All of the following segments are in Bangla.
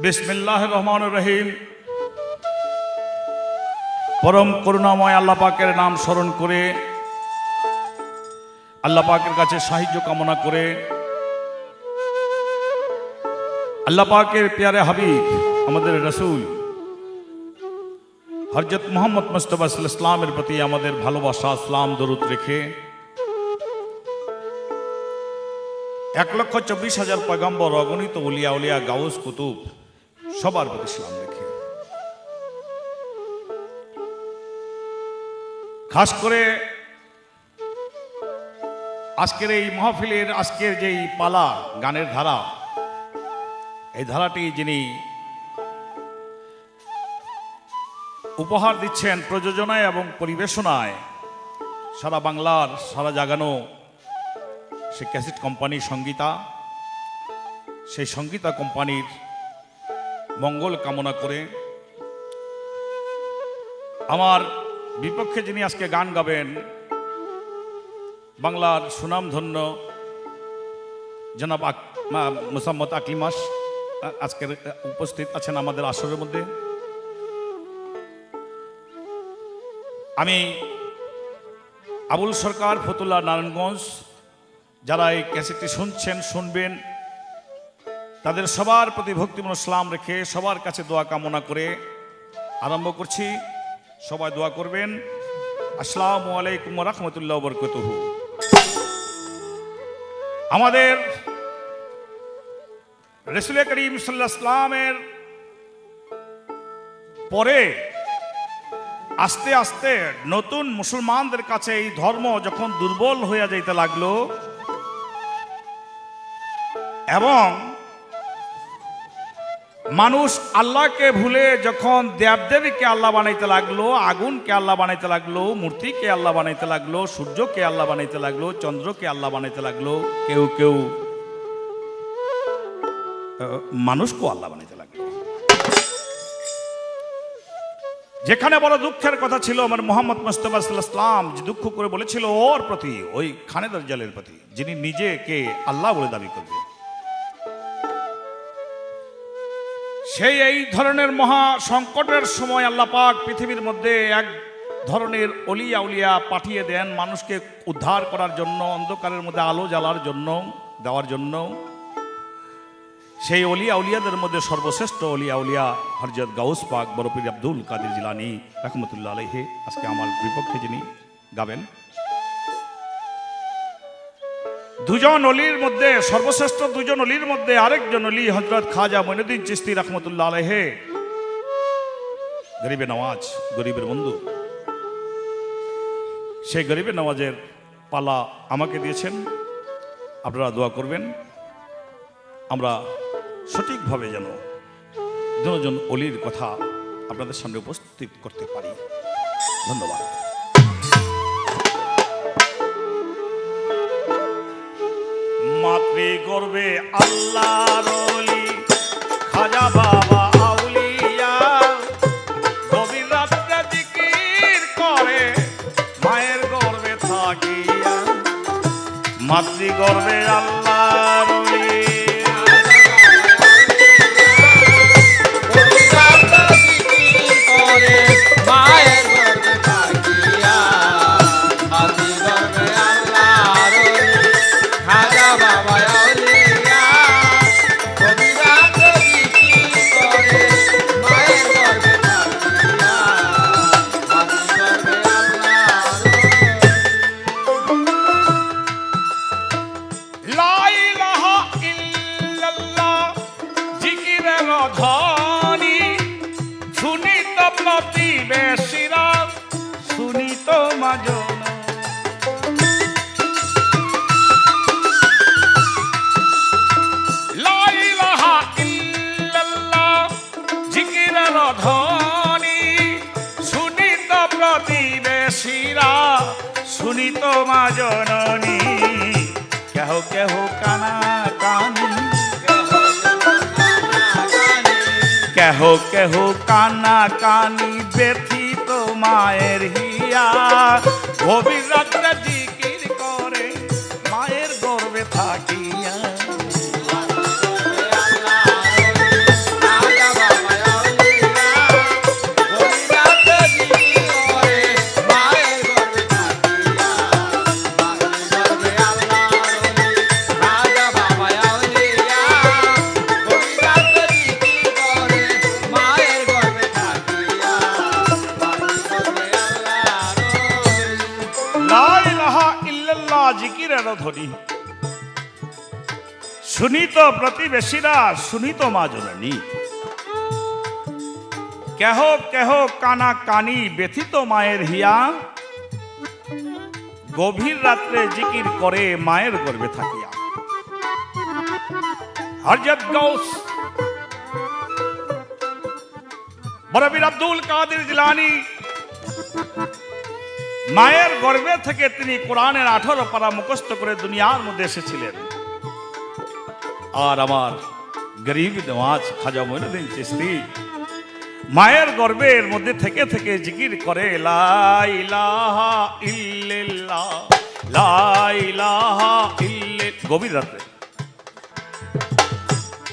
বিসমিল্লাহির রহমানির রহিম। পরম করুণাময় আল্লাহ পাকের নাম স্মরণ করে, আল্লাহ পাকের কাছে সাহায্য কামনা করে, আল্লাহ পাকের প্যারে হাবিব আমাদের রাসূল হযরত মুহাম্মদ মুস্তাফা সাল্লাল্লাহু আলাইহি ওয়াসাল্লামের প্রতি আমাদের ভালোবাসা, সালাম, দরুদ রেখে 1,24,000 পয়গম্বর, অগণিত ওলিয়া উলিয়া, গাউস, কুতুব সবার প্রতি সালাম রেখে খাস করে আজকের এই মাহফিলের আজকের যেই পালা গানের ধারা, এই ধারাটি যিনি উপহার দিচ্ছেন প্রযোজনায় এবং পরিবেশনায়, সারা বাংলার সারা জাগানো সে ক্যাসেট কোম্পানি সঙ্গীতা, সেই সঙ্গীতা কোম্পানির মঙ্গল কামনা করে আমার বিপক্ষে যিনি আজকে গান গাবেন, বাংলার সুনামধন্য জনাব মোসাম্মদ আকলিমাস আজকের উপস্থিত আছেন আমাদের আসরের মধ্যে। আমি আবুল সরকার, ফতুল্লাহ, নারায়ণগঞ্জ, যারা এই ক্যাসেটটি শুনছেন, শুনবেন, তাদের সবার প্রতি ভক্তিমূলক সালাম রেখে সবার কাছে দোয়া কামনা করে আরম্ভ করছি। সবাই দোয়া করবেন। আসসালামু আলাইকুম ওয়া রাহমাতুল্লাহি ওয়া বারাকাতুহু। আমাদের রাসূল করিম সাল্লাল্লাহু আলাইহি ওয়াসাল্লামের পরে আস্তে আস্তে নতুন মুসলমানদের কাছে এই ধর্ম যখন দুর্বল হয়ে যাইতে লাগলো এবং মানুষ আল্লাহকে ভুলে যখন দেবদেবীকে আল্লাহ বানাইতে লাগলো, আগুনকে আল্লাহ বানাইতে লাগলো, মূর্তিকে আল্লাহ বানাইতে লাগলো, সূর্যকে আল্লাহ বানাইতে লাগলো, চন্দ্রকে আল্লাহ বানাইতে লাগলো, কেউ কেউ মানুষকেও আল্লাহ বানাইতে লাগলো। যেখানে বড় দুঃখের কথা ছিল আমার মুহাম্মদ মুস্তাফা সাল্লাল্লাহু আলাইহি ওয়াসাল্লাম যে দুঃখ করে বলেছিল ওর প্রতি, ওই খানে দাজ্জালের প্রতি, যিনি নিজেকে আল্লাহ বলে দাবি করবে, সেই এই ধরনের মহা সংকটের সময় আল্লাহ পাক পৃথিবীর মধ্যে এক ধরনের অলিয়া উলিয়া পাঠিয়ে দেন মানুষকে উদ্ধার করার জন্য, অন্ধকারের মধ্যে আলো জ্বালার জন্য, দেওয়ার জন্য। সেই অলিয়া উলিয়াদের মধ্যে সর্বশ্রেষ্ঠ অলিয়া উলিয়া হযরত গাউস পাক বড় পীর আব্দুল কাদের জিলানী রাহমাতুল্লাহ আলাইহি আজকে আমার বিপক্ষে যিনি গাবেন। দুজন অলির মধ্যে, সর্বশ্রেষ্ঠ দুজন অলির মধ্যে আরেকজন অলি হযরত খাজা মঈনুদ্দিন চিশতি রাহমাতুল্লাহ আলাইহি, গরিবে নওয়াজ, গরিবের বন্ধু। সেই গরিবে নওয়াজের পালা আমাকে দিয়েছেন। আপনারা দোয়া করবেন আমরা সঠিকভাবে যেন দুজন অলির কথা আপনাদের সামনে উপস্থিত করতে পারি। ধন্যবাদ। মাতৃ গর্বে আল্লাহর ওলি খাজা বাবা আউলিয়া, গভীর রাতে জিকির করে মায়ের গর্বে থাকিয়া। মাতৃ গর্বে আল্লাহর ওলি শুনিত মা জননী, কেহ কেহ কানা কানি, কেহ কেহ কানা কানি ব্যথিত মায়ের হিয়া। গভীর রাতে জিকির করে মায়ের গর্বে থাকিয়া। লা ইলাহা ইল্লাল্লাহ জিকিরের ধ্বনি শুনিত প্রতিবেশীরা, শুনিত মা জননী। কেহ কেহ কানা কানি ব্যথিত মায়ের হিয়া, গভীর রাত্রে জিকির করে মায়ের গর্ভে থাকিয়া। হযরত গৌস বরবীর আব্দুল কাদের জিলানী মায়ের গর্ভে থেকে তিনি কোরআনের 18 পারা মুখস্থ করে দুনিয়ার মধ্যে এসেছিলেন। আর আমার গরিব নওয়াজ খাজা মঈনুদ্দিন চিশতি মায়ের গর্ভের মধ্যে থেকে থেকে জিকির করে লা ইলাহা ইল্লাল্লাহ, লা ইলাহা ইল্লাল্লাহ। গভীর রাতে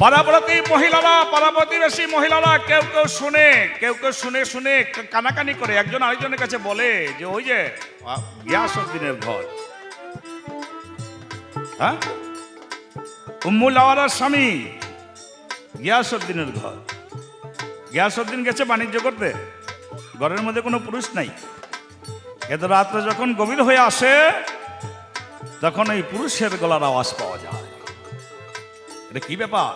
পাড়াপড়তি মহিলারা, পাড়াপ্রতিবেশী মহিলারা কেউ কেউ শুনে, কেউ কেউ শুনে শুনে কানাকানি করে, একজন আরেকজনের কাছে বলে যে ওই যে গিয়াসউদ্দিনের ঘর, হ্যাঁ উম্মুল আওয়ারার স্বামী গিয়াসউদ্দিনের ঘর। গিয়াসউদ্দিন গেছে বাণিজ্য করতে, ঘরের মধ্যে কোনো পুরুষ নাই। এত রাত্রে যখন গভীর হয়ে আসে তখন এই পুরুষের গলার আওয়াজ পাওয়া যায়। এটা কি ব্যাপার?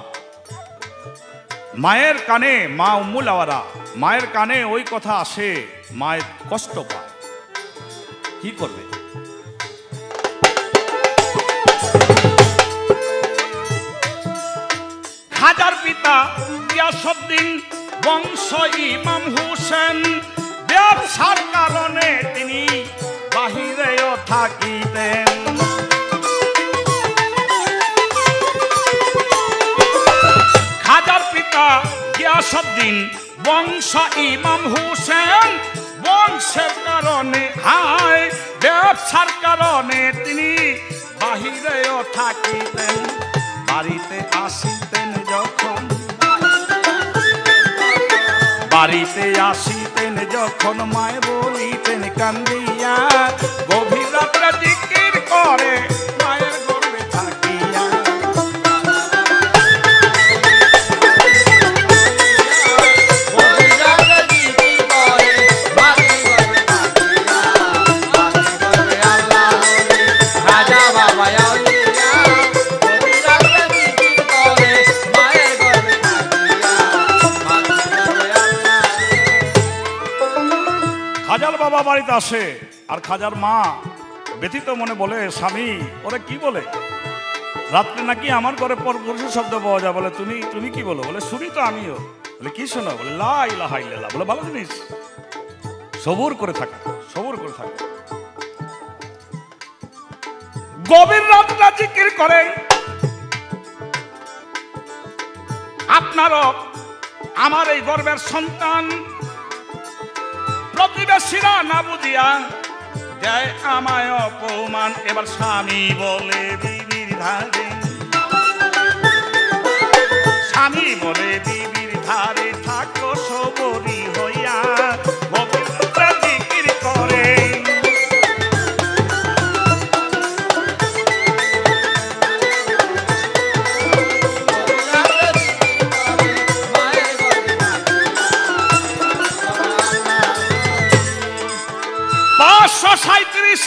মায়ের কানে, মা উম্মুল আওয়ারা মায়ের কানে ওই কথা আসে, মায়ের কষ্ট পায়, কি করবে? খাজার পিতা গিয়াসউদ্দিন বংশ ইমাম হোসেন, ব্যবসার কারণে তিনি বাহিরেও থাকিতেন। খাজার পিতা গিয়াসউদ্দিন বংশ ইমাম হোসেন, বংশের কারণে হায় ব্যবসার কারণে তিনি বাহিরেও থাকিতেন। বাড়িতে আসিতেন যখন, বাড়িতে আসিতেন যখন মায় বলিতেন কান্দিয়া, গভীর রাত্রে জিকির করে মায়ের গর্ভে থাকিয়া। খাজার বাবা বাড়িতে আসে আর খাজার মা ব্যথিত মনে বলে, স্বামী ওরা কি বলে? রাত্রে নাকি আমার ঘরে পরপুরুষের শব্দ পাওয়া যায়। বলে তুমি তুমি কি বলো? বলে শুনি তো আমিও। বলে কি শোনো? বলে লা ইলাহা ইল্লাল্লাহ। বলে ভালো জিনিস, সবুর করে থাকা, সবুর করে থাকা। গভীর রাত্রে জিকির করে। আপনারও আমার এই গর্বের সন্তান, প্রতিবেশীরা না বুঝিয়া দেয় আমায় অপমান। এবার স্বামী বলে বিবির ধারে, স্বামী বলে বিবির ধারে থাকো সবরি হইয়া, গভীর রাত্রে জিকির করে।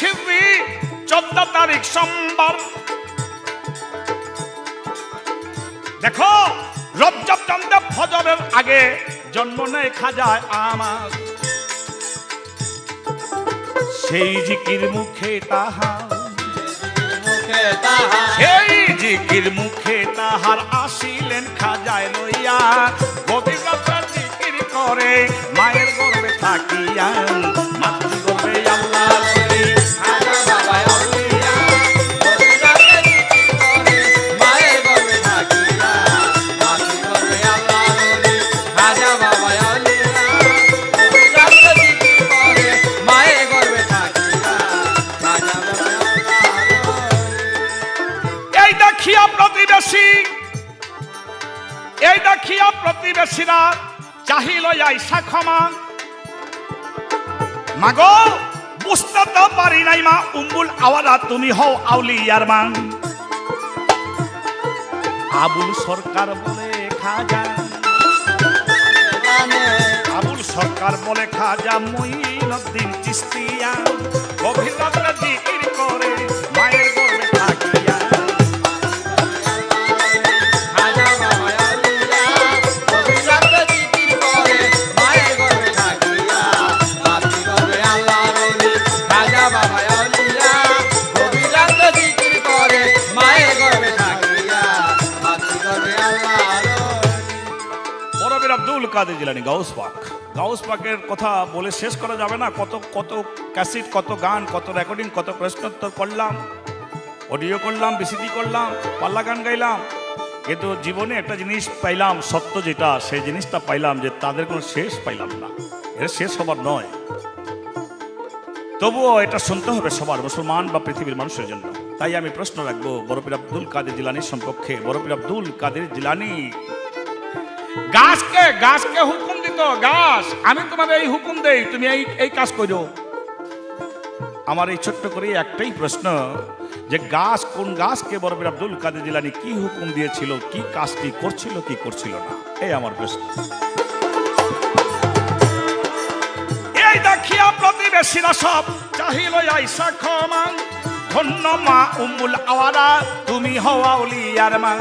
হিজরি 14 তারিখ সোমবার। দেখো রজব চন্দ্র ফজরের আগে জন্ম নেয় খাজায় আমার, সেই জিকির মুখে তাহার, সেই জিকির মুখে তাহার আসিলেন খাজায় লইয়া। গভীর রাত্রে জিকির করে মায়ের গর্ভে থাকিয়া, মাতৃ গর্ভে আল্লাহ এই দেখিয়া প্রতিবেশীরা চাহিল আইসা ক্ষমা। মাগো বুঝতে তো পারি নাই মা উম্মুল আওয়ারা তুমি হও আউলিয়ার মা। আবুল সরকার বলে খাজা, আবুল সরকার বলে খাজা মুঈনুদ্দিন চিশতিয়া, গভীর রাতে জিকির করে মায়ের গর্ভে থাকিয়া। আব্দুল কাদের জিলানী গাউস পাক, গাউস পাকের কথা বলে শেষ করা যাবে না। কত কত ক্যাসেট, কত গান, কত রেকর্ডিং, কত প্রশ্নোত্তর করলাম, অডিও করলাম, বিসিডি করলাম, পাল্লা গান গাইলাম, কিন্তু জীবনে একটা জিনিস পাইলাম, সত্য যেটা, সেই জিনিসটা পাইলাম যে তাদের কোনো শেষ পাইলাম না। এর শেষ হবার নয়, তবুও এটা শুনতে হবে সবার, মুসলমান বা পৃথিবীর মানুষের জন্য। তাই আমি প্রশ্ন রাখবো বড় পীর আব্দুল কাদের জিলানীর সম্পর্কে। বড় পীর আব্দুল কাদের জিলানী গাছকে হুকুম দিত, গাছ আমি তোমাদের এই হুকুম দেই, তুমি এই কাজ করো। আমার এই ছোট্ট করে একটাই প্রশ্ন, যে গাছ, কোন গাছকে বড় পীর আব্দুল কাদের জিলানী কি হুকুম দিয়েছিল, কি কাজটি করছিল, কি করছিল না, এই আমার প্রশ্ন। এই দেখিয়া প্রতিবেশীরা সব চাহিল আইসা ক্ষমা, ধন্য মা উম্মুল আওয়ারা, তুমি হওয়া ওলিয়ার মা।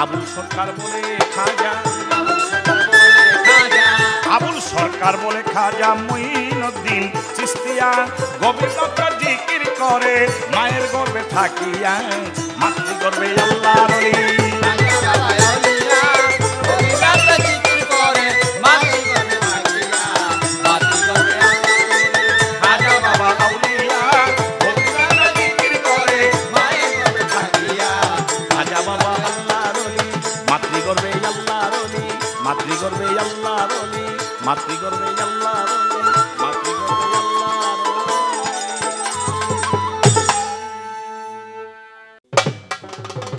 আবুল সরকার বলে খাজা, আবুল সরকার বলে খাজা মুঈনুদ্দিন চিশতিয়া, গভীর রাতে জিকির করে মায়ের গর্ভে থাকিয়া। মাতৃগর্ভে আল্লাহর ওলি, মাতৃগর্ভে আল্লাহর ওলি, মাতৃগর্ভে আল্লাহর ওলি, মাতৃগর্ভে আল্লাহর ওলি।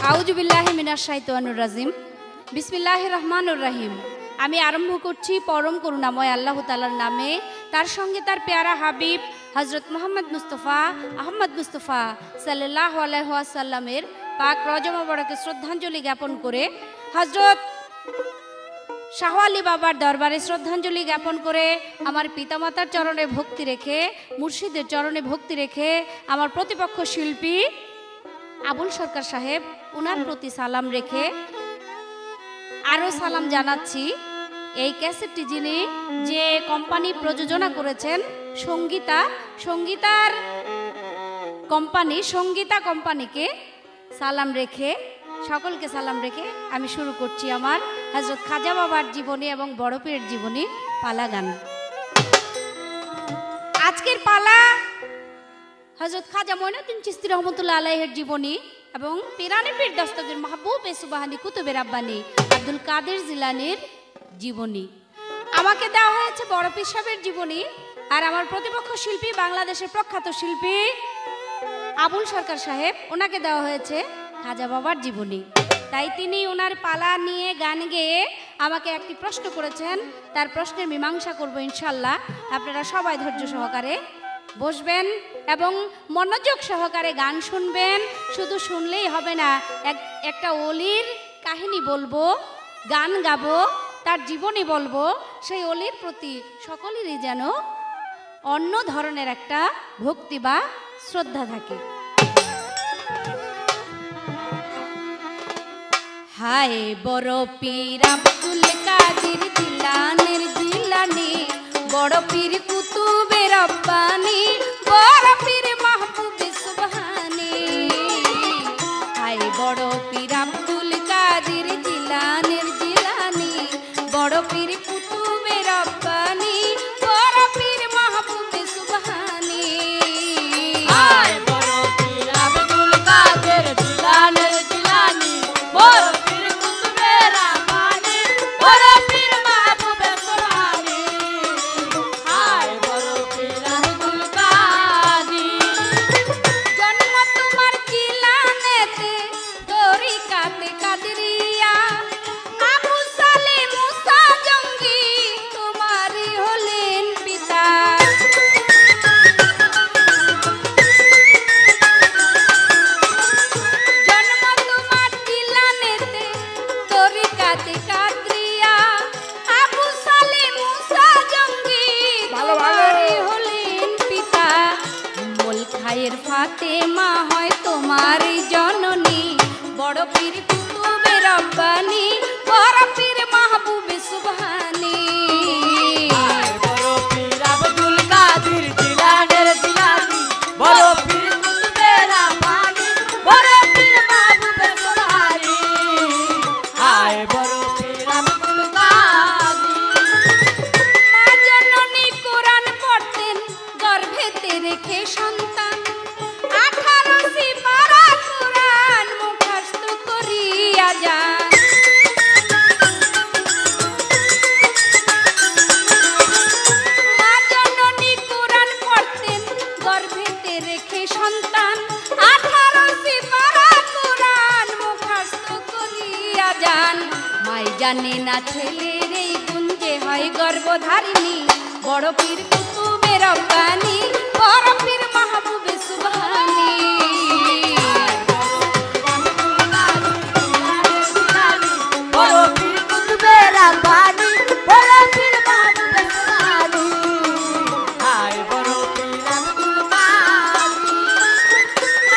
আউযু বিল্লাহি মিনাশ শাইতানির রাজিম। বিসমিল্লাহির রহমানির রহিম। আমি আরম্ভ করছি পরম করুণাময় আল্লাহ তাআলার নামে, তার সঙ্গে তার পেয়ারা হাবিব হযরত মুহাম্মদ মুস্তাফা আহমদ মুস্তাফা সাল্লাল্লাহু আলাইহি ওয়াসাল্লামের পাক রওজা মোবারকে শ্রদ্ধাঞ্জলি জ্ঞাপন করে, হযরত শাহ আলী বাবার দরবারে শ্রদ্ধাঞ্জলি জ্ঞাপন করে, আমার পিতামাতার চরণে ভক্তি রেখে, মুর্শিদের চরণে ভক্তি রেখে, আমার প্রতিপক্ষ শিল্পী আবুল সরকার সাহেব ওনার প্রতি সালাম রেখে আরও সালাম জানাচ্ছি। এই ক্যাসেটটি যিনি যে কোম্পানি প্রযোজনা করেছেন, সঙ্গীতার কোম্পানি, সঙ্গীতা কোম্পানিকে সালাম রেখে, সকলকে সালাম রেখে আমি শুরু করছি আমার হযরত খাজা বাবার জীবনী এবং বড় পীরের জীবনী পালা গান। আজকের পালা হযরত খাজা মুঈনুদ্দিন চিশতি রহমাতুল্লাহ আলাইহির জীবনী এবং পীরানে পীর দস্তগীর মাহবুব সুবহানী কুতুবে রাব্বানী আব্দুল কাদের জিলানীর জীবনী। আমাকে দেওয়া হয়েছে বড় পীর সাহেবের জীবনী, আর আমার প্রতিপক্ষ শিল্পী বাংলাদেশের প্রখ্যাত শিল্পী আবুল সরকার সাহেব, ওনাকে দেওয়া হয়েছে খাজা বাবার জীবনী। তাই তিনি ওনার পালা নিয়ে গান গেয়ে আমাকে একটি প্রশ্ন করেছেন, তার প্রশ্নের মীমাংসা করব ইনশাল্লাহ। আপনারা সবাই ধৈর্য সহকারে বসবেন এবং মনোযোগ সহকারে গান শুনবেন। শুধু শুনলেই হবে না, একটা অলির কাহিনী বলবো, গান গাবো, তার জীবনী বলবো। সেই অলির প্রতি সকলেরই যেন অন্য ধরনের একটা ভক্তি বা শ্রদ্ধা থাকে। হায় বড় পীর আব্দুল কাদের জিলানীর জিলানী, বড় পীর কুতুবে রব্বানী, বড় পীর মাহবুব সুবহানী। হায় বড় পীর আব্দুল কাদের জিলানীর জিলানী, বড় পীর কুতুবে রব্বানী, বড় পীর মাহবুব সুবহানী। হায় বড় পীর আব্দুল কাদের জিলানীর জিলানী, বড় ফাতেমা হয় তোমারই জননী, বড় পীর কুতুবে রব্বানি, বড় পীর মাহবুবে সুবহানি। বড় পীর আব্দুল কাদের জিলানের জিলানি, বড় পীর কুতুবে রব্বানি, বড় পীর মাহবুবে সুবহানি। আয় বড় পীর আব্দুল কাদের। মা জননী কোরআন পড়তেন গর্ভেতে রেখে সন্তান, 18 সিপারা কোরআন মুখস্থ করিয়া যান। মা জননী কোরআন পড়তেন গর্ভেতে রেখে সন্তান, 18 সিপারা কোরআন মুখস্থ করিয়া যান। মাই জানে না ছেলের এই গুণ যে হয় গর্ভধারিণী, বড় পীর কুতুবে রব্বানি, বড় পীর মাহবুবে সুবহানি। বড় পীর কুতুবে রব্বানি, বড় পীর মাহবুবে সুবহানি। আয় বড় পীর আব্দুল কাদের।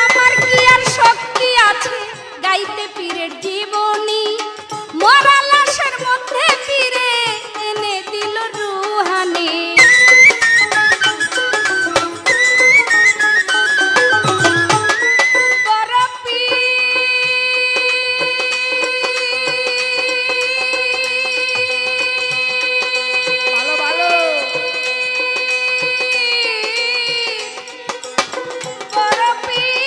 আমার কি আর শক্তি আছে গাইতে পীরের জীবনী, মরা লাশের মধ্যে পীরে এনে দিল রুহানি। বড় ভালো ভালো বড় পীর,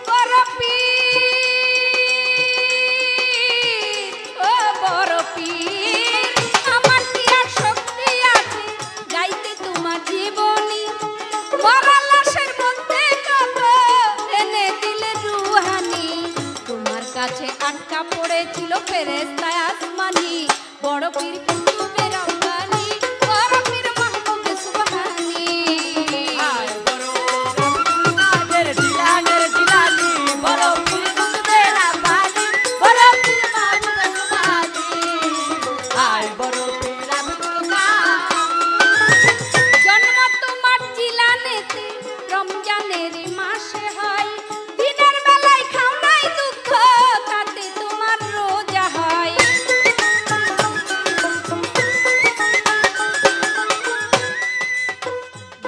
বড় পীর, ও বড় পীর, আমার কি আর শক্তি আছে গাইতে তোমার জীবনী, মরা লাশের মধ্যে কত এনে দিলে রুহানি। তোমার কাছে আটকা পড়েছিল ফেরেশতায় আসমানি, বড় পীর কুতুবে রব্বানি, বড় পীর মাহবুবে সুবহানি। আয় বড় পীর আব্দুল কাদের জিলানের জিলানি, বড় পীর কুতুবে রব্বানি, বড় পীর মাহবুবে সুবহানি। আয় বড় পীর আব্দুল কাদের। জন্ম তোমার জিলানেতে রমজানের মাসে হয়, দিনের বেলায় খাও নাই দুঃখ, তাতে তোমার রোজা হয়।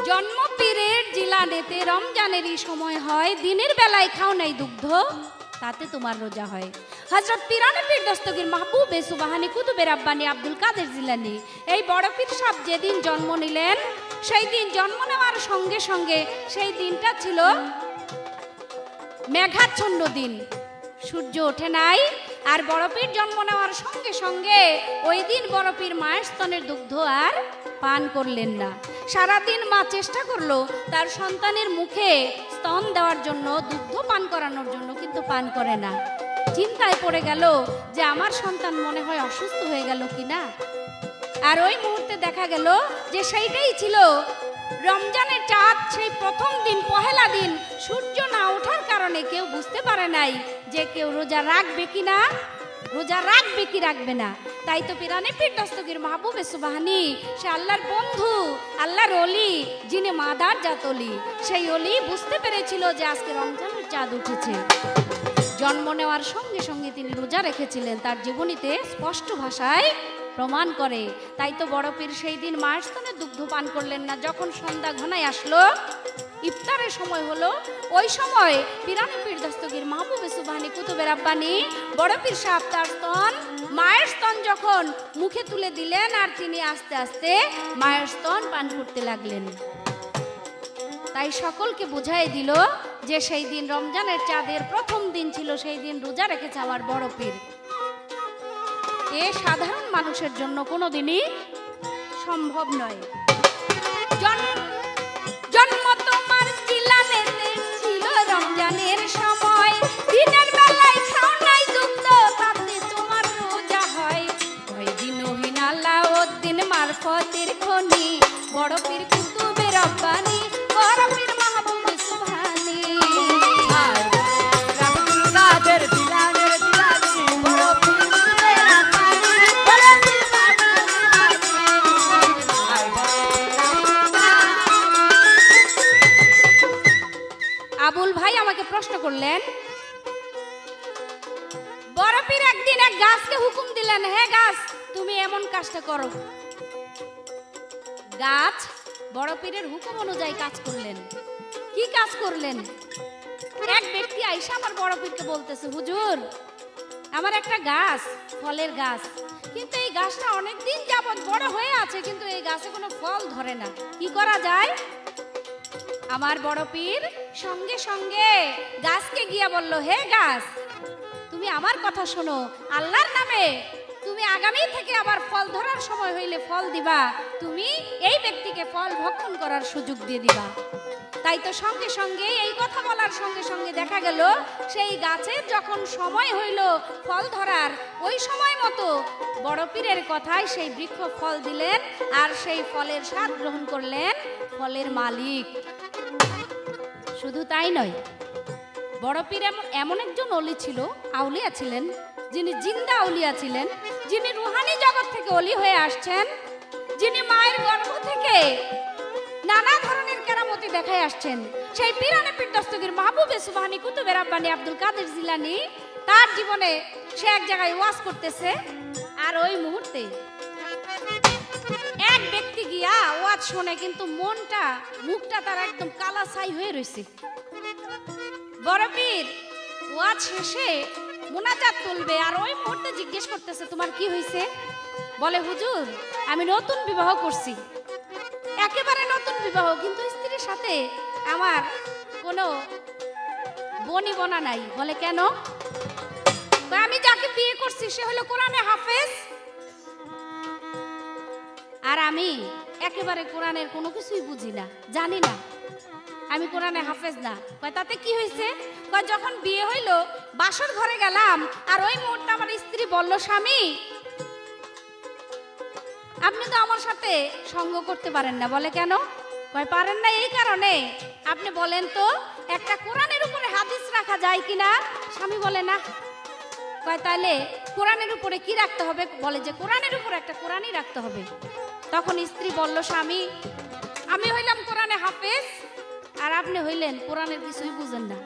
জন্ম পীরের জিলানেতে রমজানেরই সময় হয়, দিনের বেলায় খাও নাই দুগ্ধ, তাতে তোমার রোজা হয়। হযরত পীরানে পীর দস্তগীর মাহবুবে সুবহানি কুতুবে রব্বানি আব্দুল কাদের জিলানী এই বড় পীর সাহেব যেদিন জন্ম নিলেন, সেই দিন জন্ম নেওয়ার সঙ্গে সঙ্গে সেই দিনটা ছিল মেঘাচ্ছন্ন দিন, সূর্য ওঠে নাই। আর বড় পীর জন্ম নেওয়ার সঙ্গে সঙ্গে ওই দিন বড় পীর মায়ের স্তনের দুগ্ধ আর পান করলেন না। সারাদিন মা চেষ্টা করলো তার সন্তানের মুখে স্তন দেওয়ার জন্য, দুগ্ধ পান করানোর জন্য, কিন্তু পান করে না। চিন্তায় পড়ে গেল যে আমার সন্তান মনে হয় অসুস্থ হয়ে গেল কিনা। আর ওই মুহূর্তে দেখা গেল যে সেইটাই ছিল রমজানের চাঁদ, সেই প্রথম দিন, পহেলা দিন, সূর্য না ওঠার কারণে কেউ বুঝতে পারে নাই যে কেউ রোজা রাখবে কি না, রোজা রাখবে কি রাখবে না। তাই তো পীরানে পীর দস্তগীর মাহবুবে সুবহানি, সে আল্লাহর বন্ধু, আল্লাহর অলি, যিনি মাদার জাত অলি, সেই অলি বুঝতে পেরেছিল যে আজকে রমজানের চাঁদ উঠেছে। জন্ম নেওয়ার সঙ্গে সঙ্গে তিনি রোজা রেখেছিলেন, তার জীবনীতে স্পষ্ট ভাষায় প্রমাণ করে। তাই তো বড় পীর সেই দিন মায়ের স্তনে দুগ্ধ পান করলেন না। যখন সন্ধ্যা ঘনায় আসলো, ইফতারের সময় হলো, ওই সময় পীরানে পীর দস্তগীর মাহবুবে সুবহানি কুতুবে রব্বানি বড় পীর সাহেব তার স্তন, মায়ের স্তন যখন মুখে তুলে দিলেন, আর তিনি আস্তে আস্তে মায়ের স্তন পান করতে লাগলেন। তাই সকলকে বুঝাই দিল যে সেই দিন রমজানের চাঁদের প্রথম দিন ছিল, সেই দিন রোজা রেখেছে আমার বড় পীর। এ সাধারণ মানুষের জন্য কোনোদিনই সম্ভব নয়। জন্ম তোমার জিলানেতে ছিল রমজানের সময়, দিনের বেলায় খাও নাই দুগ্ধ, তাতে তোমার রোজা হয়। ওই দিন ওহিন আলাউদ্দিন মারফতের খনি, বড় পীর কুতুবে রব্বানি, বড় পীর মাহবুবে সুবহানি। আব্দুল কাদের জিলানের জিলানি, বড় পীর কুতুবে রব্বানি, বড় পীর মাহবুবে সুবহানি। এক গাছকে হুকুম দিলেন, হে গাছ তুমি এমন কাজটা করো। গাছ বড় পীরের হুকুম অনুযায়ী কাজ করলেন। কি কাজ করলেন? এক ব্যক্তি আইসা আমার বড় পীরকে বলতেছে, হুজুর আমার একটা গাছ, ফলের গাছ, কিন্তু এই গাছটা অনেকদিন যাবত বড় হয়ে আছে, কিন্তু এই গাছে কোনো ফল ধরে না, কি করা যায়? আমার বড় পীর সঙ্গে সঙ্গে গাছকে গিয়া বলল, হে গাছ তুমি আমার কথা শোনো, আল্লাহর নামে তুমি আগামী থেকে আবার ফল ধরার সময় হইলে ফল দিবা, তুমি এই ব্যক্তিকে ফল ভক্ষণ করার সুযোগ দিয়ে দিবা। তাই তো সঙ্গে সঙ্গে এই কথা বলার সঙ্গে সঙ্গে দেখা গেল সেই গাছের যখন সময় হইল ফল ধরার, ওই সময় মতো বড় পীরের কথায় সেই বৃক্ষ ফল দিলেন, আর সেই ফলের স্বাদ গ্রহণ করলেন ফলের মালিক। শুধু তাই নয়, বড় পীর এমন একজন অলি ছিল, আউলিয়া ছিলেন, যিনি জিন্দা আউলিয়া ছিলেন, যিনি রুহানি জগৎ থেকে অলি হয়ে আসছেন, যিনি মায়ের গর্ভ থেকে নানা ধরনের কেরামতি দেখায় আসছেন। সেই পীরানে পীর দস্তগীর মাহবুবে সুবহানী কুতুবে রাব্বানী আব্দুল কাদের জিলানী তার জীবনে সে এক জায়গায় ওয়াজ করতেছে, আর ওই মুহূর্তে এক ব্যক্তি গিয়া ওয়াজ শুনে, কিন্তু মনটা মুখটা তার একদম কালা ছাই হয়ে রয়েছে। বড় পীর ওয়াজ শেষে মুনাজাত তুলবে, আর ওই মুহূর্তে জিজ্ঞেস করতেছে, তোমার কি হয়েছে? বলে, হুজুর আমি নতুন বিবাহ করছি, একেবারে নতুন বিবাহ, কিন্তু স্ত্রীর সাথে আমার কোনো বনিবনা নাই। বলে, কেন? আমি যাকে বিয়ে করছি সে হলো কোরআনে হাফেজ, আর আমি একেবারে কোরআনের কোনো কিছুই বুঝি না, জানি না, আমি কোরআনে হাফেজ না। কয় তাতে কি হয়েছে? কয় যখন বিয়ে হইল বাসর ঘরে গেলাম, আর ওই মুহূর্তে আমার স্ত্রী বলল, স্বামী আপনি তো আমার সাথে সঙ্গ করতে পারেন না। বলে, কেন? কয় পারেন না এই কারণে, আপনি বলেন তো একটা কোরআনের উপরে হাদিস রাখা যায় কিনা? স্বামী বলে, না। কয় তাহলে কোরআনের উপরে কি রাখতে হবে? বলে যে কোরআনের উপরে একটা কোরআনই রাখতে হবে। তখন স্ত্রী বলল, স্বামী আমি হইলাম কোরআনে হাফেজ, আর আপনি হইলেন কোরআনের কিছুই বুঝেন না,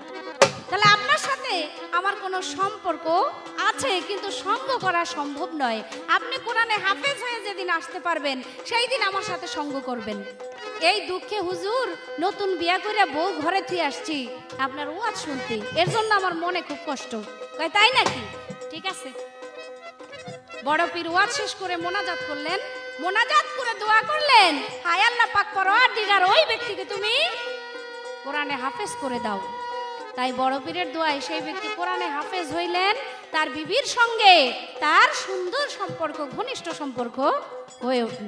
তাহলে আপনার সাথে আমার কোনো সম্পর্ক আছে কিন্তু সঙ্গ করা সম্ভব নয়। আপনি কোরআনে হাফেজ হয়ে যেদিন আসতে পারবেন সেই দিন আমার সাথে সঙ্গ করবেন। এই দুঃখে হুজুর নতুন বিয়া করে বউ ঘরে থেকে আসছি আপনার ওয়াজ শুনতে, এর জন্য আমার মনে খুব কষ্ট। কয় তাই নাকি? ঠিক আছে। বড় পীর ওয়াজ শেষ করে মোনাজাত করলেন, মোনাজাত করে দোয়া করলেন, হায় আল্লাহ পাক পরওয়ারদিগার ওই ব্যক্তিকে তুমি কোরআনে হাফেজ করে দাও। তাই বড় পীরের দোয়ায় সেই ব্যক্তি কোরআনে হাফেজ হইলেন, তার বিবির সঙ্গে তার সুন্দর সম্পর্ক, ঘনিষ্ঠ সম্পর্ক হয়ে উঠল।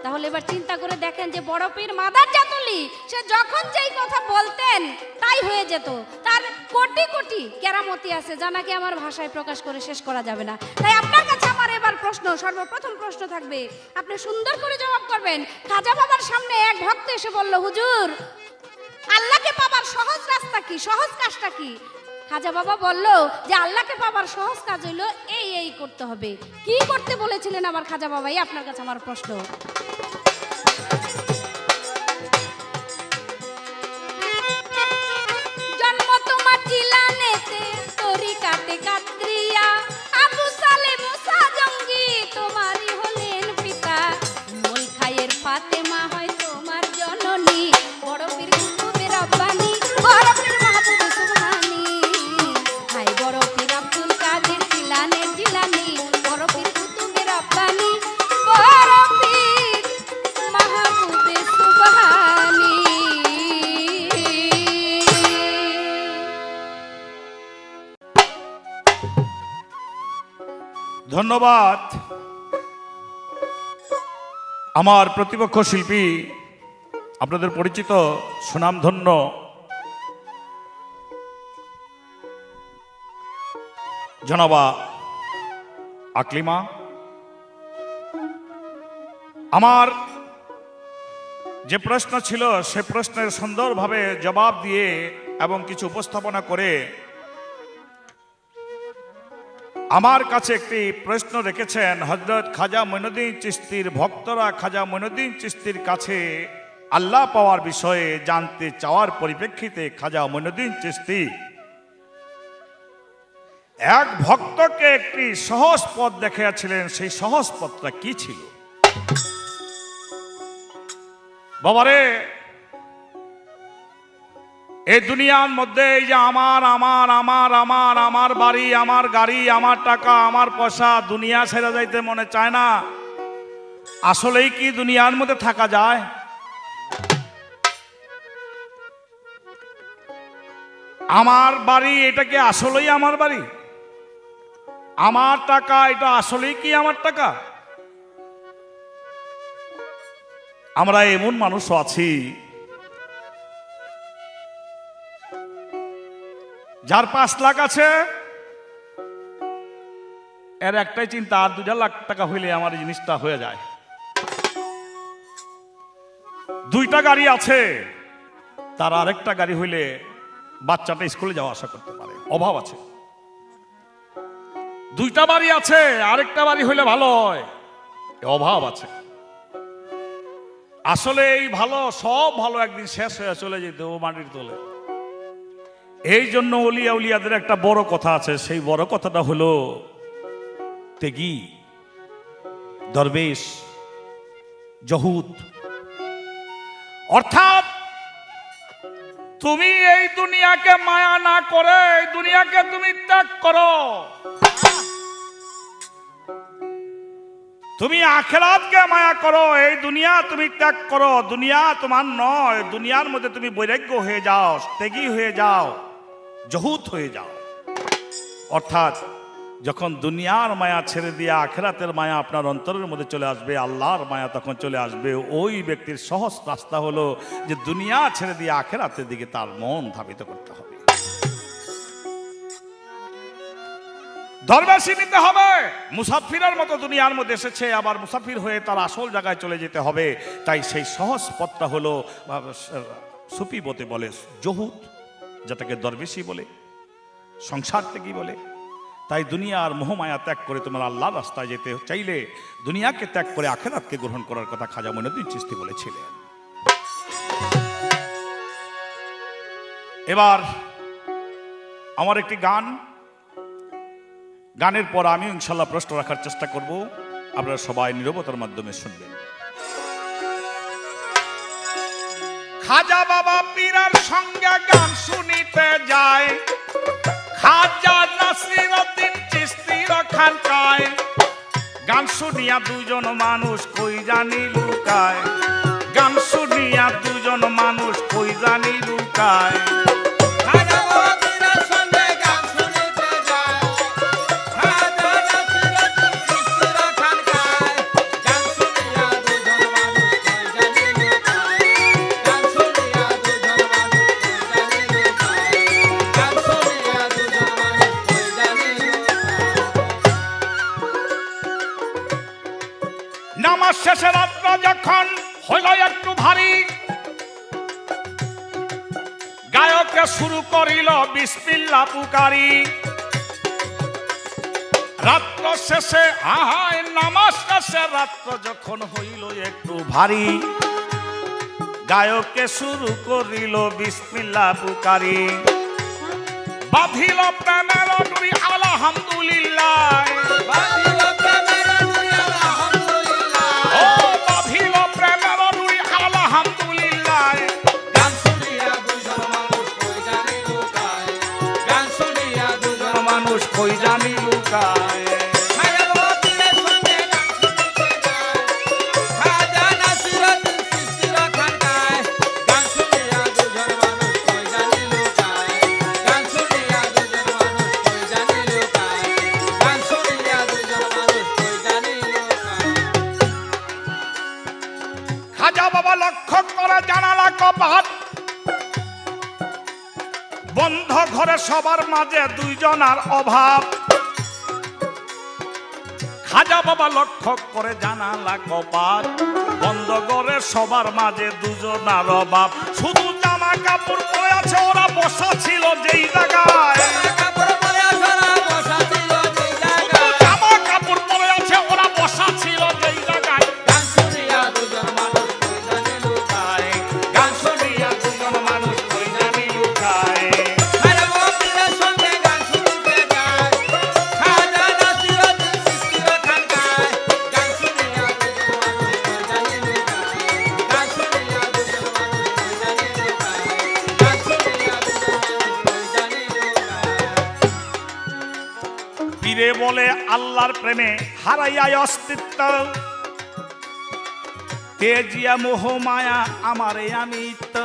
তাহলে এবার চিন্তা করে দেখেন যে বড় পীর মাদার জাতলি, সে যখন যেই কথা বলতেন তাই হয়ে যেত। তার কোটি কোটি কেরামতি আছে যা নাকি আমার ভাষায় প্রকাশ করে শেষ করা যাবে না। তাই আপনার কাছে আমার এবার প্রশ্ন, সর্বপ্রথম প্রশ্ন থাকবে, আপনি সুন্দর করে জবাব করবেন। খাজা বাবার সামনে এক ভক্ত এসে বলল, হুজুর আল্লাহকে পাবার সহজ রাস্তা কি, সহজ কাজটা কি? খাজা বাবা বলল যে আল্লাহকে পাবার সহজ কাজ হইলো এই করতে হবে। কি করতে বলেছিলেন আমার খাজা বাবাই? আপনার কাছে আমার প্রশ্ন। জন্ম তোমার জিলানেতে তরিকাতে কাদরিয়া, আবু সালে মুসা জঙ্গি তোমারই হলেন পিতা, মূল খায়ের ফাতেমা হয় তোমার জননী, বড় পীর কুতুবে রাব্বানী, বড় পীর মাহবুবে সুবহানী, হায় বড় পীর আব্দুল কাদের জিলানের জিলানী, বড় পীর কুতুবে রাব্বানী, বড় পীর মাহবুবে সুবহানী। ধন্যবাদ আমার প্রতিপক্ষ শিল্পী, আপনাদের পরিচিত সুনামধন্য জনাবা আকলিমা। আমার যে প্রশ্ন ছিল সে প্রশ্নের সুন্দরভাবে জবাব দিয়ে এবং কিছু উপস্থাপনা করে আমার কাছে একটি প্রশ্ন রেখেছেন হযরত খাজা মঈনুদ্দিন চিশতির ভক্তরা। খাজা মঈনুদ্দিন চিশতির কাছে আল্লাহ পাওয়ার বিষয়ে জানতে চাওয়ার পরিপ্রেক্ষিতে খাজা মঈনুদ্দিন চিশতি এক ভক্তকে একটি সহজ পথ দেখিয়েছিলেন। সেই সহজ পথটা কি ছিল? বাবারে, এই দুনিয়ার মধ্যে এই যে আমার আমার আমার আমার আমার বাড়ি, আমার গাড়ি, আমার টাকা, আমার পয়সা, দুনিয়া ছেড়ে যাইতে মনে চায় না। আসলেই কি দুনিয়ার মধ্যে থাকা যায়? আমার বাড়ি, এটা কি আসলেই আমার বাড়ি? আমার টাকা, এটা আসলেই কি আমার টাকা? আমরা এমন মানুষও আছি যার 5 লাখ আছে, এর একটাই চিন্তা, আর 2 লাখ টাকা হইলে আমার এই জিনিসটা হয়ে যায়। 2টা গাড়ি আছে, তার আরেকটা গাড়ি হইলে বাচ্চাটা স্কুলে যাওয়া আসা করতে পারে, অভাব আছে। 2টা বাড়ি আছে, আরেকটা বাড়ি হইলে ভালো হয়, অভাব আছে। আসলে এই ভালো, সব ভালো একদিন শেষ হয়ে চলে যেত ও মাটির তলে। এই জন্য ওলিয়া উলিয়াদের একটা বড় কথা আছে, সেই বড় কথাটা হলো তেগি, দরবেশ, জহুদ। অর্থাৎ তুমি এই দুনিয়াকে মায়া না করে এই দুনিয়াকে তুমি ত্যাগ করো। তুমি আখিরাতকে মায়া করো, এই দুনিয়া তুমি ত্যাগ করো। দুনিয়া তোমার নয়, দুনিয়ার মধ্যে তুমি বৈরাগ্য হয়ে যাও, ত্যাগী হয়ে যাও, জহুদ হয়ে যাও। অর্থাৎ যখন দুনিয়ার মায়া ছেড়ে দিয়ে আখিরাতের মায়া আপনার অন্তরের মধ্যে চলে আসবে, আল্লাহর মায়া তখন চলে আসবে, ওই ব্যক্তির সহজ রাস্তা হলো যে দুনিয়া ছেড়ে দিয়ে আখিরাতের দিকে তার মন ধাবিত করতে হবে। দরবেশি নিতে হবে। মুসাফিরের মতো দুনিয়ার মধ্যে এসেছে, আবার মুসাফির হয়ে তার আসল জায়গায় চলে যেতে হবে। তাই সেই সহজ পথটা হলো, সুফি বতে বলে জহুদ, যেটাকে দরবেশি বলে, সংসার ত্যাগী বলে। তাই দুনিয়ার মোহমায়া ত্যাগ করে তোমার আল্লাহর রাস্তায় যেতে চাইলে দুনিয়াকে ত্যাগ করে আখিরাতকে গ্রহণ করার কথা খাজা মঈনুদ্দিন চিশতি বলেছিলেন। এবার আমার একটি গানের পর আমি ইনশাল্লাহ প্রশ্ন রাখার চেষ্টা করব, আপনারা সবাই নীরবতার মাধ্যমে শুনবেন। খাজা বাবা পীরের সঙ্গে গান শুনিতে যায়, খাজা নাসিরউদ্দিন চিশতির খানকায়। গান শুনিয়া 2 জন মানুষ কই জানি লুকায়, গান শুনিয়া 2 জন মানুষ কই জানি লুকায়। নামাজ শেষে রাত্র যখন হইল একটু ভারী, গায়কে শুরু করিল বিসমিল্লাহ পুকারি। রাত্র শেষে আহায় নামাজ শেষে রাত্র যখন হইল একটু ভারী, গায়কে শুরু করিল বিসমিল্লাহ পুকারি। বাঁধিল প্রেমের ডুরি আলহামদুলিল্লাহ, মানুষ কই জানি লুকায়। খাজা বাবা লক্ষ্য করে জানালা কপাট, বন্ধ ঘরে সবার মাঝে 2 জনার অভাব। খাজা বাবা লক্ষ্য করে জানালা কপাট, বন্ধ ঘরে সবার মাঝে 2 জনার অভাব। শুধু জামা কাপড় পরে আছে, ওরা বসা ছিল যেই জায়গায়, জামা কাপড় পরে আছে, ওরা বসা ছিল যেই জায়গায়। গান শুনিয়া 2 জন মানুষ কই জানি লুকায়, গান শুনিয়া 2 জন মানুষ কই জানি লুকায়। পীরে বলে আল্লাহর প্রেমে হারাইয়া অস্তিত্ব, তেজিয়া মোহ মায়া আমারে আমিত।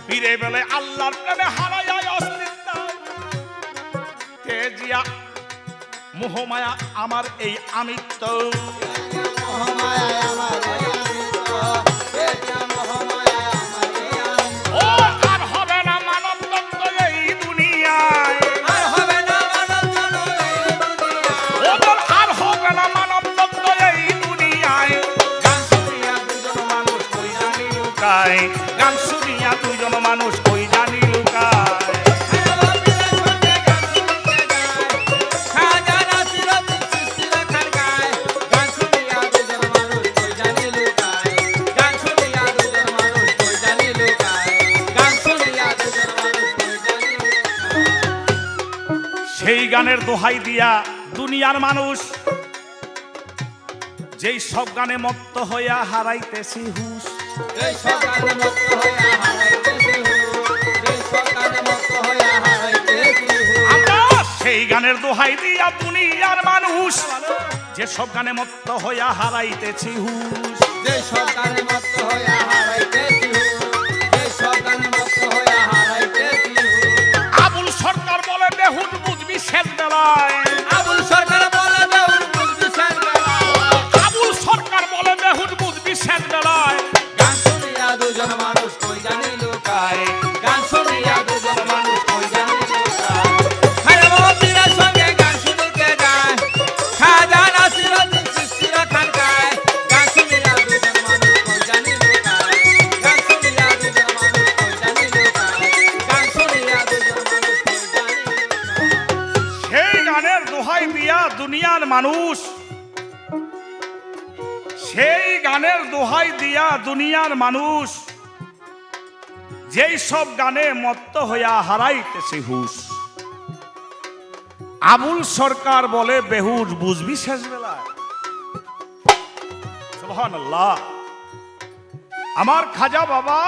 পীরে বলে আল্লাহর প্রেমে হারাইয়া অস্তিত্ব, তেজিয়া মোহ মায়া আমার এই আমিত্ব। গান শুনিয়া দুজন মানুষ কই জানি লুকায়। সেই গানের দোহাই দিয়া দুনিয়ার মানুষ, যেই সব গানে মত্ত হইয়া হারাইতেছি হুশ। সেই গানের দোহাই দিয়া দুনিয়ার মানুষ, যে সব গানে মত্ত হইয়া হারাইতেছি হুশ। আবুল সরকার বলে বেহুদ বুঝবি শেষ বেলায়, আবুল সরকার বলে বেহুদ বুঝবি শেষ বেলায়, আবুল সরকার বলে বেহুদ বুঝবি শেষ বেলায়। গান শুনিয়া দুজন মানুষ কই জানি লুকায়, গান শুনিয়া দুজন মানুষ কই জানি লুকায়। হরে বাবাজিরা সঙ্গে গান শুনিতে যায়, খাজা নাসিরউদ্দিন চিশতির খানকায়। গান শুনিয়া দুজন মানুষ কই জানি লুকায়, গান শুনিয়া দুজন মানুষ কই জানি লুকায়, গান শুনিয়া দুজন মানুষ কই জানি লুকায়। সেই গানের দোহাই দিয়া দুনিয়ার মানুষ, সেই গানের দোহাই দিয়া দুনিয়ার মানুষ, যেই সব গানে মত্ত হইয়া হারাইতেছে হুশ। আবুল সরকার বলে বেহুশ বুঝবি শেষ বেলায়। সুবহানাল্লাহ। আমার খাজা বাবা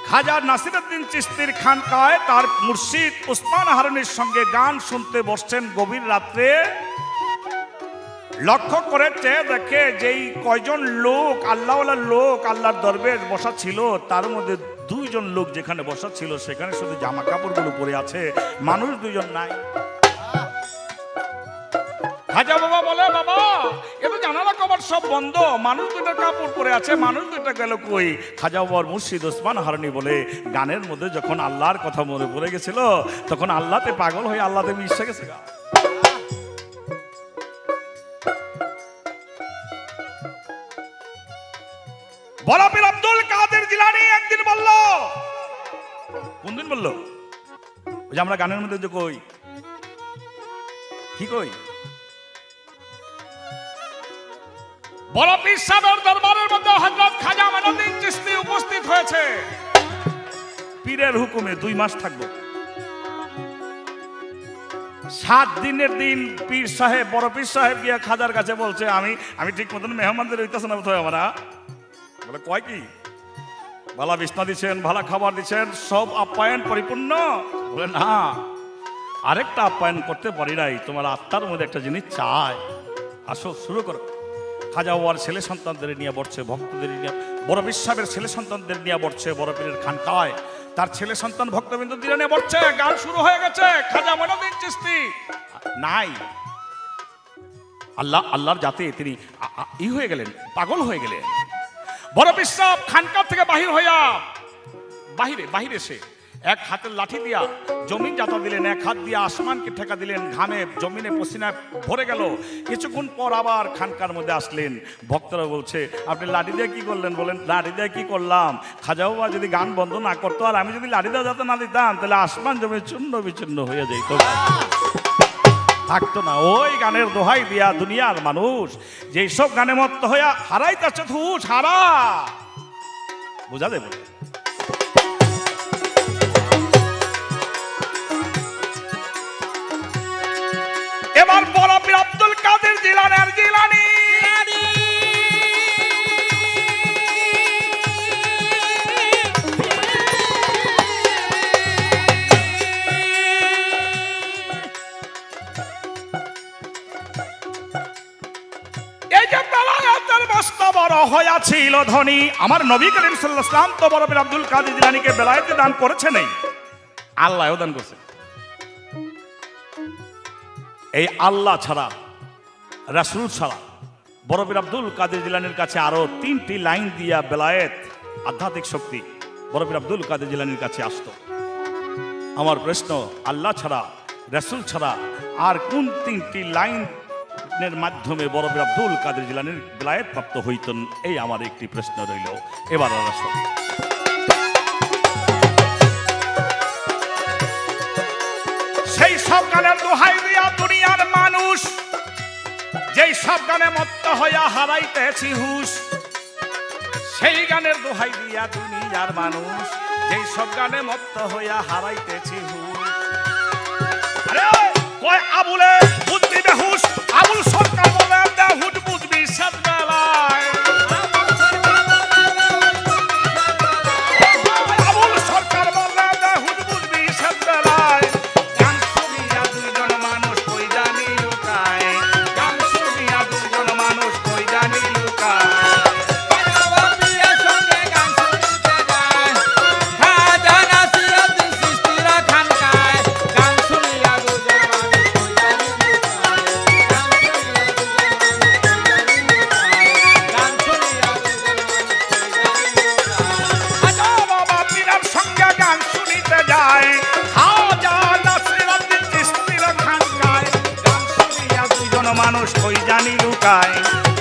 খাজা নাসিরউদ্দিন চিশতির খানকায় তার মুর্শিদ উসমান হারুনির সঙ্গে গান শুনতে বসছেন গভীর রাত্রে। লক্ষ্য করেছে দেখে যেই কয়জন লোক আল্লাহওয়ালার লোক আল্লাহর দরবেশ বসা ছিল, তার মধ্যে দুইজন লোক যেখানে বসা ছিল সেখানে শুধু জামা কাপড়গুলো পরে আছে, মানুষ দুইজন নাই। খাজা বাবা বলে বাবা এ তো জানালা কবাট সব বন্ধ, মানুষ দুইটার কাপড় পরে আছে, মানুষ দুইটা গেল কই? খাজা বাবার মুর্শিদ ওসমান হারুনি বলে গানের মধ্যে যখন আল্লাহর কথা মনে পড়ে গেছিল তখন আল্লাহতে পাগল হয়ে আল্লাহতে মিশে গেছে। বড় পীর আব্দুল কাদের জিলানী একদিন বলল, কোন দিন বলল? ওই যে আমরা গানের মধ্যে যে কই কি কই, বড় পীর সাহেবের দরবারের মধ্যে হযরত খাজা মাইনুদ্দিন চিশতি উপস্থিত হয়েছে। পীরের হুকুমে 2 মাস থাকবো। 7 দিনের দিন পীর সাহেব বড় পীর সাহেব গিয়া খাজার কাছে বলছে আমি ঠিক মতন মেহমানদের হইতেছে না বোধহয় আমরা। বলে কয় কি? ভালা বিছনা দিচ্ছেন, ভালা খাবার দিচ্ছেন, সব আপ্যায়ন পরিপূর্ণ। বলে না, আরেকটা আপ্যায়ন করতে পারি নাই, তোমার আত্মার মধ্যে একটা জিনিস চাই, আসো শুরু করো। খাজা বাবার ছেলে সন্তানদের নিয়ে বসছে, ভক্তদের নিয়ে, বড় পীর সাহেবের ছেলে সন্তানদের নিয়ে বসছে বড় পীরের খানকায়, তার ছেলে সন্তান ভক্তবৃন্দ দিলে নিয়ে বসছে, গান শুরু হয়ে গেছে। খাজা মাইনুদ্দিন চিশতি নাই। আল্লাহর জাতে তিনি হয়ে গেলেন, পাগল হয়ে গেলেন। বড় পীর সাহেব খানকা থেকে বাহিরে এসে এক হাতের লাঠি দিয়া জমিন যাতা দিলেন, এক হাত দিয়ে আসমানকে ঠেকা দিলেন, ঘামে জমিনে পসিনায় ভরে গেল। কিছুক্ষণ পর আবার খানকার মধ্যে আসলেন। ভক্তরা বলছে আপনি লাঠি দিয়ে কি করলেন? বলেন লাঠি দিয়ে কি করলাম, খাজা বাবা যদি গান বন্ধ না করতো আর আমি যদি লাঠি দিয়ে যাতে না দিতাম তাহলে আসমান জমি চূর্ণ বিচূর্ণ হয়ে যেত, থাকতো না। ওই গানের দোহাই দিয়া দুনিয়ার মানুষ যেই সব গানে মত্ত হইয়া হারাইতেছে হুশ, হারা বুঝা দেব। এবার বড় পীর আব্দুল কাদের জিলানী বড় হইয়াছিল ধনী। আমার নবী করিম সাল্লাল্লাহু আলাইহি ওয়াসাল্লাম তো বড় পীর আব্দুল কাদের জিলানীকে বেলায়েতে দান করেছে নেই, আল্লাহও দান করছে। এই আল্লাহ ছাড়া, রাসূল ছাড়া বড় পীর আব্দুল কাদের জিলানীর কাছে আরো 3টি লাইন দিয়া বেলায়েত, আধ্যাত্মিক শক্তি বড় পীর আব্দুল কাদের জিলানীর কাছে আসতো। আমার প্রশ্ন, আল্লাহ ছাড়া, রাসূল ছাড়া আর কোন 3টি লাইনের মাধ্যমে বড় পীর আব্দুল কাদের জিলানীর বেলায়েত প্রাপ্ত হইতেন? এই আমার একটি প্রশ্ন রইল। এবার আসুন, সেই সব গানের দোহাই দিয়া দুনিয়ার মানুষ, যেই সব গানে মত্ত হইয়া হারাইতেছি হুশ, সেই গানের দোহাই দিয়া দুনিয়ার মানুষ, যেই সব গানে মত্ত হইয়া হারাইতেছি হুশ। আরে কয় আবুলে বুদ্ধি বেহুশ, আবুল সরকার বলে বেহুট বুঝবি সাত বেলায়। আবুল সরকার বলে বেহুট বুঝবি সাত বেলায়। গান শুনিয়া দুইজন মানুষ কই জানি লুকায়, গান শুনিয়া দুইজন মানুষ কই জানি লুকায়। মানুষ কই জানি লুকায়,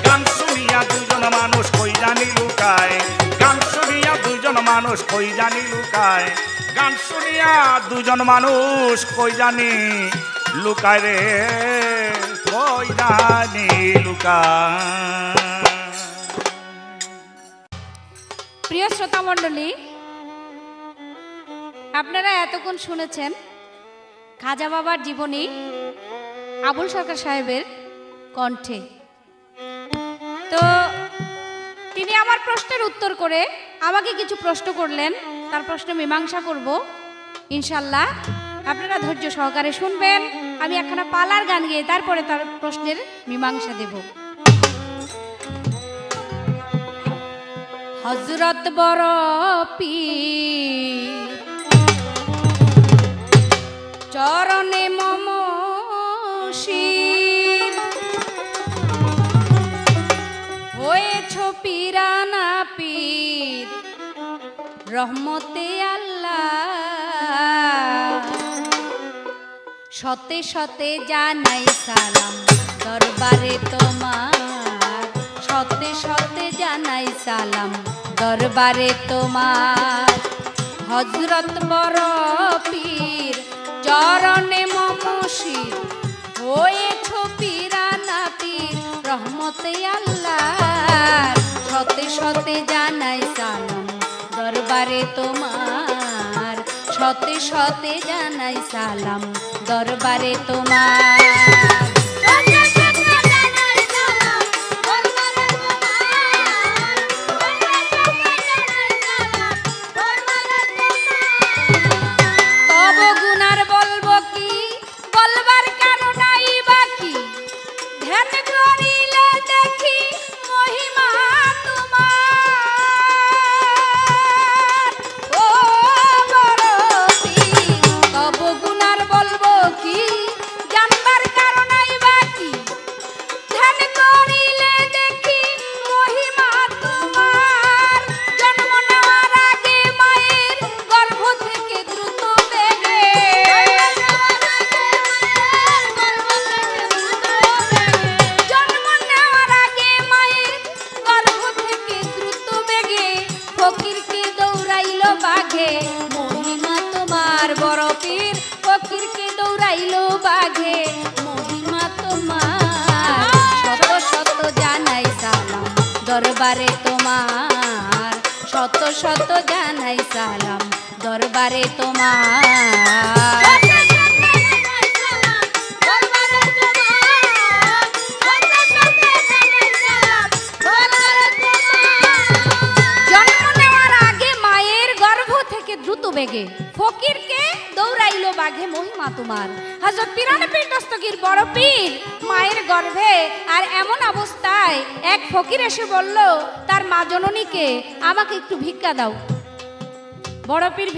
গান শুনিয়া দুজন মানুষ কই জানি লুকায়, গান শুনিয়া দুজন মানুষ কই জানি লুকায়, গান শুনিয়া দুজন মানুষ কই জানি লুকায় রে, কই জানি লুকায়। প্রিয় শ্রোতা মণ্ডলী, আপনারা এতক্ষণ শুনেছেন খাজা বাবার জীবনী আবুল সরকার সাহেবের কণ্ঠে। তো তিনি আমার প্রশ্নের উত্তর করে আমাকে কিছু প্রশ্ন করলেন, তার প্রশ্ন মীমাংসা করব ইনশাল্লাহ। আপনারা ধৈর্য সহকারে শুনবেন। আমি একখানা পালার গান গেয়ে তারপরে তার প্রশ্নের মীমাংসা দেব। হযরত বড় পীর চরণে মম শির, হয়েছ পীরানা পীর রহমতে আল্লাহ। শতে শতে জানাই সালাম দরবারে তোমার, শতে শতে জানাই সালাম দরবারে তোমার। হযরত বড় পীর চরণে মম শির, হয়েছ পীরানা পীর রহমতে আল্লাহ। শতে শতে জানাই সালাম দরবারে তোমার, শতে শতে জানাই সালাম দরবারে তোমার। দরবারে তোমার, শত শত জানাই সালাম দরবারে তোমার। জন্ম নেওয়ার আগে মায়ের গর্ভ থেকে দ্রুত বেগে ফকিরকে দৌড়াইলো বাঘে, মহিমা তোমার। হযরত পীরানে পীর দস্তগীর বড় পীর মায়ের মায়ের গর্ভে আর এমন অবস্থায় এক ফকির এসে বলল তার মা জননীকে, আমাকে একটু ভিক্ষা দাও। বড় পীর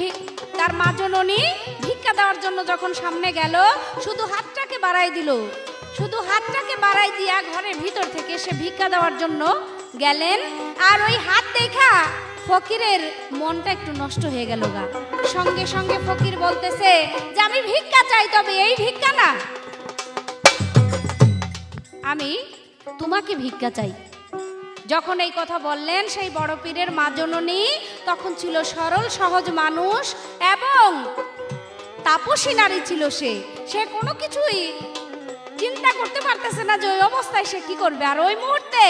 তার মা জননী ভিক্ষা দেওয়ার জন্য যখন সামনে গেল, শুধু হাতটাকে বাড়াই দিল, শুধু হাতটাকে বাড়াই দিয়া ঘরের ভিতর থেকে সে ভিক্ষা দেওয়ার জন্য গেলেন। আর ওই হাত দেখা ফকিরের মনটা একটু নষ্ট হয়ে গেল গা। সঙ্গে সঙ্গে ফকির বলতেছে যে আমি ভিক্ষা চাই, তবে এই ভিক্ষা না, আমি তোমাকে ভিক্ষা চাই। যখন এই কথা বললেন সেই বড় পীরের মা জননী তখন ছিল সরল সহজ মানুষ এবং তাপসী নারী ছিল। সে কোনো কিছুই চিন্তা করতে পারতেছে না যে ওই অবস্থায় সে কি করবে। আর ওই মুহূর্তে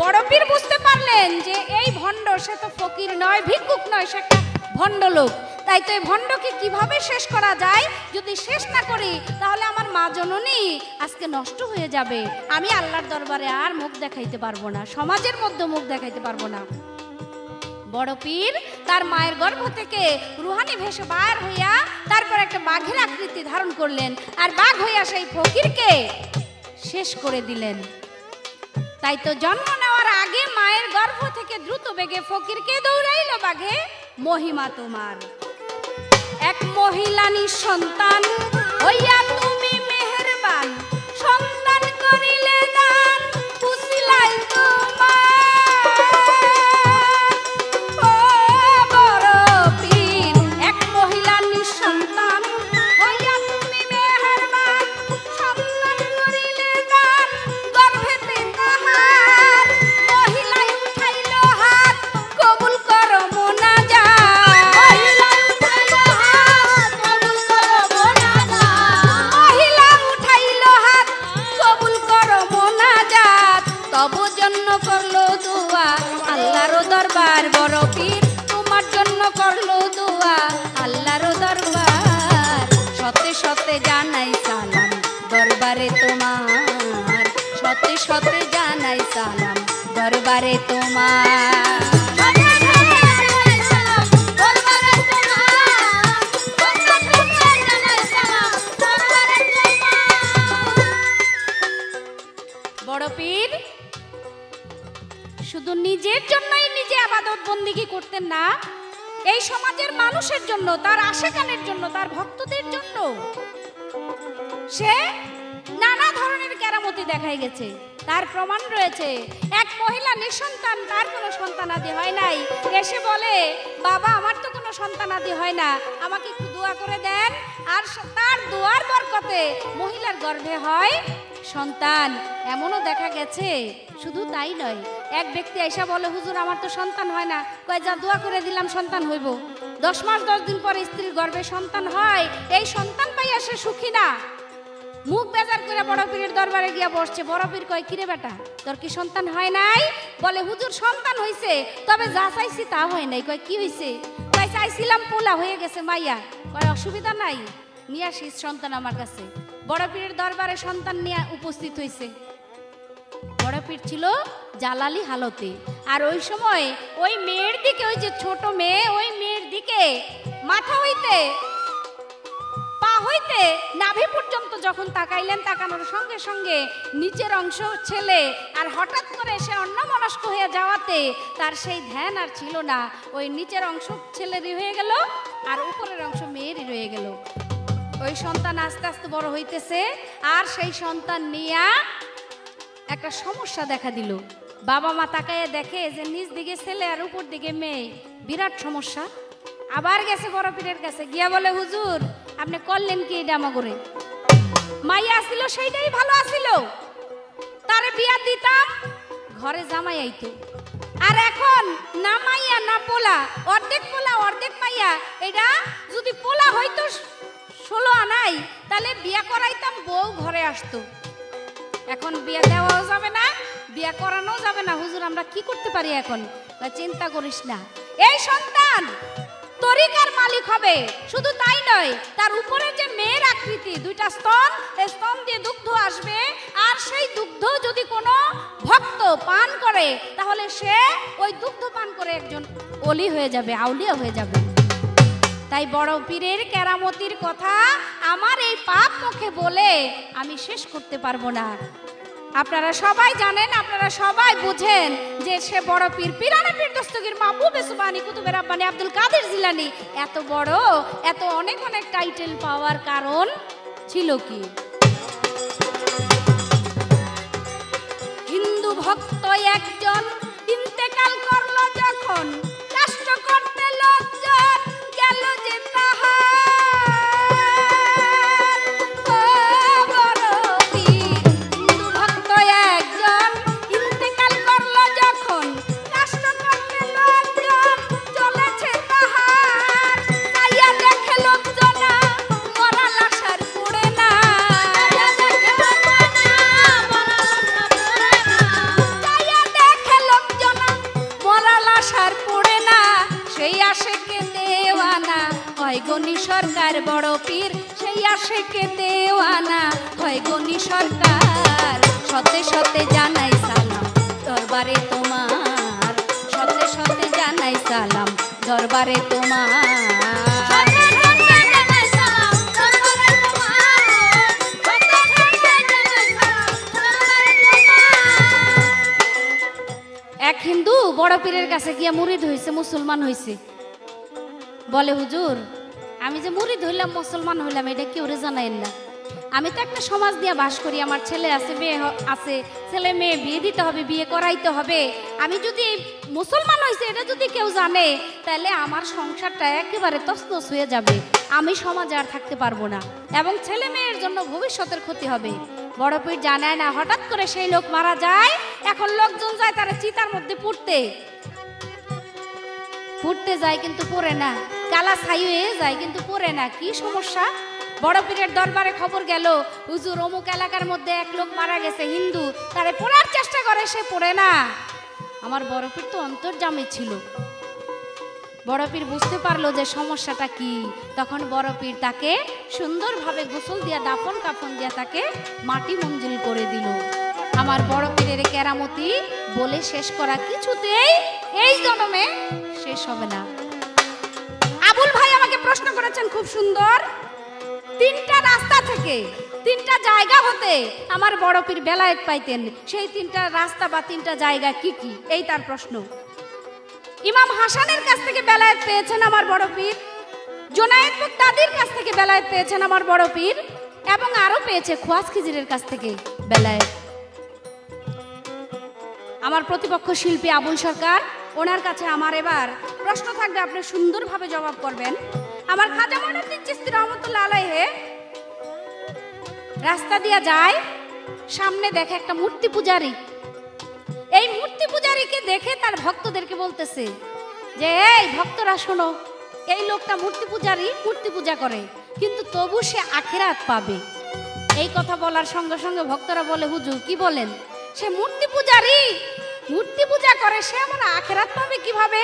বড় পীর বুঝতে পারলেন যে এই ভণ্ড, সে তো ফকির নয়, ভিক্ষুক নয়, সে একটা ভণ্ড লোক। তাই তো এই ভণ্ডকে কিভাবে শেষ করা যায়, যদি শেষ না করি তাহলে আমার মা জননী আজকে নষ্ট হয়ে যাবে, আমি আল্লাহর দরবারে আর মুখ দেখাইতে পারবো না, সমাজের মধ্যে মুখ দেখাইতে পারবো না। বড় পীর তার মায়ের গর্ভ থেকে রুহানি ভেসে বাইর হইয়া তারপর একটা বাঘের আকৃতি ধারণ করলেন, আর বাঘ হইয়া সেই ফকিরকে শেষ করে দিলেন। তাই তো জন্ম নেওয়ার আগে মায়ের গর্ভ থেকে দ্রুত বেগে ফকিরকে দৌড়াইল বাঘে। মহিমা তোমার, এক মহিলা নিঃসন্তান হইয়া তুমি মেহেরবান, সন্তান করিলে দান পুছিলাই তোমার। ও বড় পীর, এক মহিলা নিঃসন্তান হইয়া তুমি মেহেরবান, সন্তান করিলে দান গর্ভেতে তাহার। মহিলাই উঠাইল হাত, কবুল করো মোনাজাত। মহিলা উঠাইল হাত, কবুল করো মোনাজাত। তব জন্য করলো দোয়া আল্লাহর দরবার। বড় পীর তোমার জন্য করলো দোয়া আল্লাহর দরবার। সতে সতে জানাই সালাম দরবারে তোমার, সতে সতে জানাই সালাম দরবারে তোমার। বড় পীর শুধু নিজের জন্যই নিজে আবাদত বন্দিগি করতেন না, এই সমাজের মানুষের জন্য, তার আশেকানের জন্য, তার ভক্তদের জন্য সে নানা ধরনের কেরামতি দেখাই গেছে। তার প্রমাণ রয়েছে। এক মহিলা নিঃসন্তান, তার কোনো সন্তানাদি হয় নাই, এসে বলে বাবা আমার তো কোনো সন্তানাদি হয় না, আমাকে একটু দোয়া করে দেন। আর তার দোয়ার বরকতে মহিলার গর্ভে হয় সন্তান। এমনও দেখা গেছে। শুধু তাই নয়, এক ব্যক্তি এসে বলে হুজুর আমার তো সন্তান হয় না, কয় যা দোয়া করে দিলাম সন্তান হইব। 10 মাস 10 দিন পরে স্ত্রীর গর্ভে সন্তান হয়। এই সন্তান পাইয়া সে সুখী না, মুখ বেজার করে বড় পীরের দরবারে গিয়া বসছে। বড় পীর কয় কিরে বেটা তোর কি সন্তান হয় নাই? বলে হুজুর সন্তান হইছে, তবে যা চাইছি তা হয় নাই। কয় কি হইছে? কয় চাইছিলাম পোলা, হয়ে গেছে মাইয়া। কয় অসুবিধা নাই, নিয়ে আসিস সন্তান আমার কাছে। বড় পীরের দরবারে সন্তান নিয়ে উপস্থিত হইছে। বড় পীর ছিল জালালি হালতে। আর ওই সময় ওই মেয়ের দিকে, ওই যে ছোট মেয়ে, ওই মেয়ের দিকে মাথা হইতে পা হইতে নাভি পর্যন্ত যখন তাকাইলেন, তাকানোর সঙ্গে সঙ্গে নিচের অংশ ছেলে। আর হঠাৎ করে সে অন্যমনস্ক হয়ে যাওয়াতে তার সেই ধ্যান আর ছিল না। ওই নিচের অংশ ছেলেরই হয়ে গেল আর উপরের অংশ মেয়েরই রয়ে গেল। ওই সন্তান আস্তে আস্তে বড় হইতেছে। আর সেই সন্তান নিয়ে একটা সমস্যা দেখা দিল। বাবা মা তাকাইয়ে দেখে যে নিচ দিকে ছেলে আর উপর দিকে মেয়ে, বিরাট সমস্যা। আবার গেছে বড় পীরের কাছে, গিয়া বলে হুজুর আপনি করলেন কি এটা আমাগরে? মাইয়া আসিল সেইটাই ভালো আসিল, তারে বিয়া দিতাম, ঘরে জামাই আইতো। আর এখন না মাইয়া না পোলা, অর্ধেক পোলা অর্ধেক মাইয়া। এটা যদি পোলা হয়তো 16 আনাই, তাহলে বিয়া করাইতাম, বউ ঘরে আসতো। এখন বিয়া দেওয়াও যাবে না, বিয়া করানো যাবে না। হুজুর আমরা কি করতে পারি এখন? চিন্তা করিস না, এই সন্তান তরিকার মালিক হবে। শুধু তাই নয়, তার উপরে যে মেয়ের আকৃতি, 2টা স্তন, এই স্তন দিয়ে দুগ্ধ আসবে। আর সেই দুগ্ধ যদি কোনো ভক্ত পান করে, তাহলে সে ওই দুগ্ধ পান করে একজন ওলি হয়ে যাবে, আউলিয়া হয়ে যাবে। তাই বড় পীরের কেরামতির কথা আমার এই পাপ মুখে বলে আমি শেষ করতে পারবো না। আপনারা সবাই জানেন, আপনারা সবাই বুঝেন যে সে বড় পীর পীরানে পীর দস্তগীর মাহবুবে সুবহানি কুতুবে রাব্বানি আব্দুল কাদের জিলানী এত বড়, এত অনেক অনেক টাইটেল পাওয়ার কারণ ছিল কি? হিন্দু ভক্ত একজন ইন্তেকাল করলো যখন, কষ্ট করতে লোকজন গেল যে তাহার। ও বড় পীর, হিন্দু ভক্ত একজন ইন্তেকাল করলো যখন, কষ্ট করতে লোকজন চলেছে তাহার। তাইয়া দেখে লোকজনা মরা লাশ আর পড়ে না। তাইয়া দেখে লোকজনা মরা লাশ আর পড়ে না। সেই আশেকে দেওয়ানা হয় গনি সরকার বড় পীর, সেই আশেকে দেওয়ানা হয় গনি সরকার। সতে সতে জানাই সালাম দরবারে তোমার, সতে সতে জানাই সালাম দরবারে তোমার। এক হিন্দু বড় পীরের কাছে গিয়া মুরিদ হইছে, মুসলমান হইছে। বলে হুজুর, আমি যে মুরিদ হইলাম, মুসলমান হইলাম, এটা কেউ জানাইন না। আমি তো একটা সমাজ দিয়ে বাস করি, আমার ছেলে আছে, মেয়ে আছে, ছেলে মেয়ে বিয়ে দিতে হবে, বিয়ে করাইতে হবে। আমি যদি মুসলমান হয়েছে এটা যদি কেউ জানে, তাহলে আমার সংসারটা একেবারে তছনছ হয়ে যাবে, আমি সমাজে আর থাকতে পারবো না, এবং ছেলে মেয়ের জন্য ভবিষ্যতের ক্ষতি হবে। বড় পীর জানায় না, হঠাৎ করে সেই লোক মারা যায়। এখন লোকজন যায় তারা চিতার মধ্যে পুড়তে যায়, কিন্তু পড়ে না, কালা ছাই হয়ে যায়, কিন্তু পড়ে না। কি সমস্যা? বড় পীরের দরবারে খবর গেল, হুজুর অমুক এলাকার মধ্যে এক লোক মারা গেছে, হিন্দু, তারে পড়ার চেষ্টা করে, সে পড়ে না। আমার বড় পীর তো অন্তর্যামী ছিল। বড় পীর বুঝতে পারলো যে সমস্যাটা কি। তখন বড় পীর তাকে সুন্দরভাবে গোসল দিয়া, দাফন কাফন দিয়া তাকে মাটি মঞ্জুর করে দিল। আমার বড় পীরের কেরামতি বলে শেষ করা কিছুতেই এই জন্মে শেষ হবে না। আবুল ভাই আমাকে প্রশ্ন করেছেন খুব সুন্দর, তিনটা রাস্তা থেকে, তিনটা জায়গা হতে আমার বড় পীর বেলায়েত পাইতেন, সেই তিনটা রাস্তা বা তিনটা জায়গা কি কি, এই তার প্রশ্ন। ইমাম হাসানের কাছ থেকে বেলায়েত পেয়েছেন আমার বড় পীর, জোনায়েদ মুক্তাদির কাছ থেকে বেলায়েত পেয়েছেন আমার বড় পীর, এবং আরো পেয়েছে খোয়াজ খিজিরের কাছ থেকে বেলায়েত। আমার প্রতিপক্ষ শিল্পী আবুল সরকার, ওনার কাছে আমার এবার প্রশ্ন থাকবে, আপনি সুন্দরভাবে জবাব করবেন। আমার খাজা মঈনুদ্দিন চিশতি রহমতুল্লাহ আলাইহি রাস্তা দিয়া যায়, সামনে দেখে একটা মূর্তি পূজারী। এই মূর্তি পূজারীকে দেখে তার ভক্তদেরকে বলতেছে যে, এই ভক্তরা শোনো, এই লোকটা মূর্তি পূজারী, মূর্তি পূজা করে, কিন্তু তবু সে আখিরাত পাবে। এই কথা বলার সঙ্গে সঙ্গে ভক্তরা বলে, হুজুর কি বলেন? সে মূর্তি পূজারী, মূর্তি পূজা করে, সে আমার আখিরাত পাবে কিভাবে?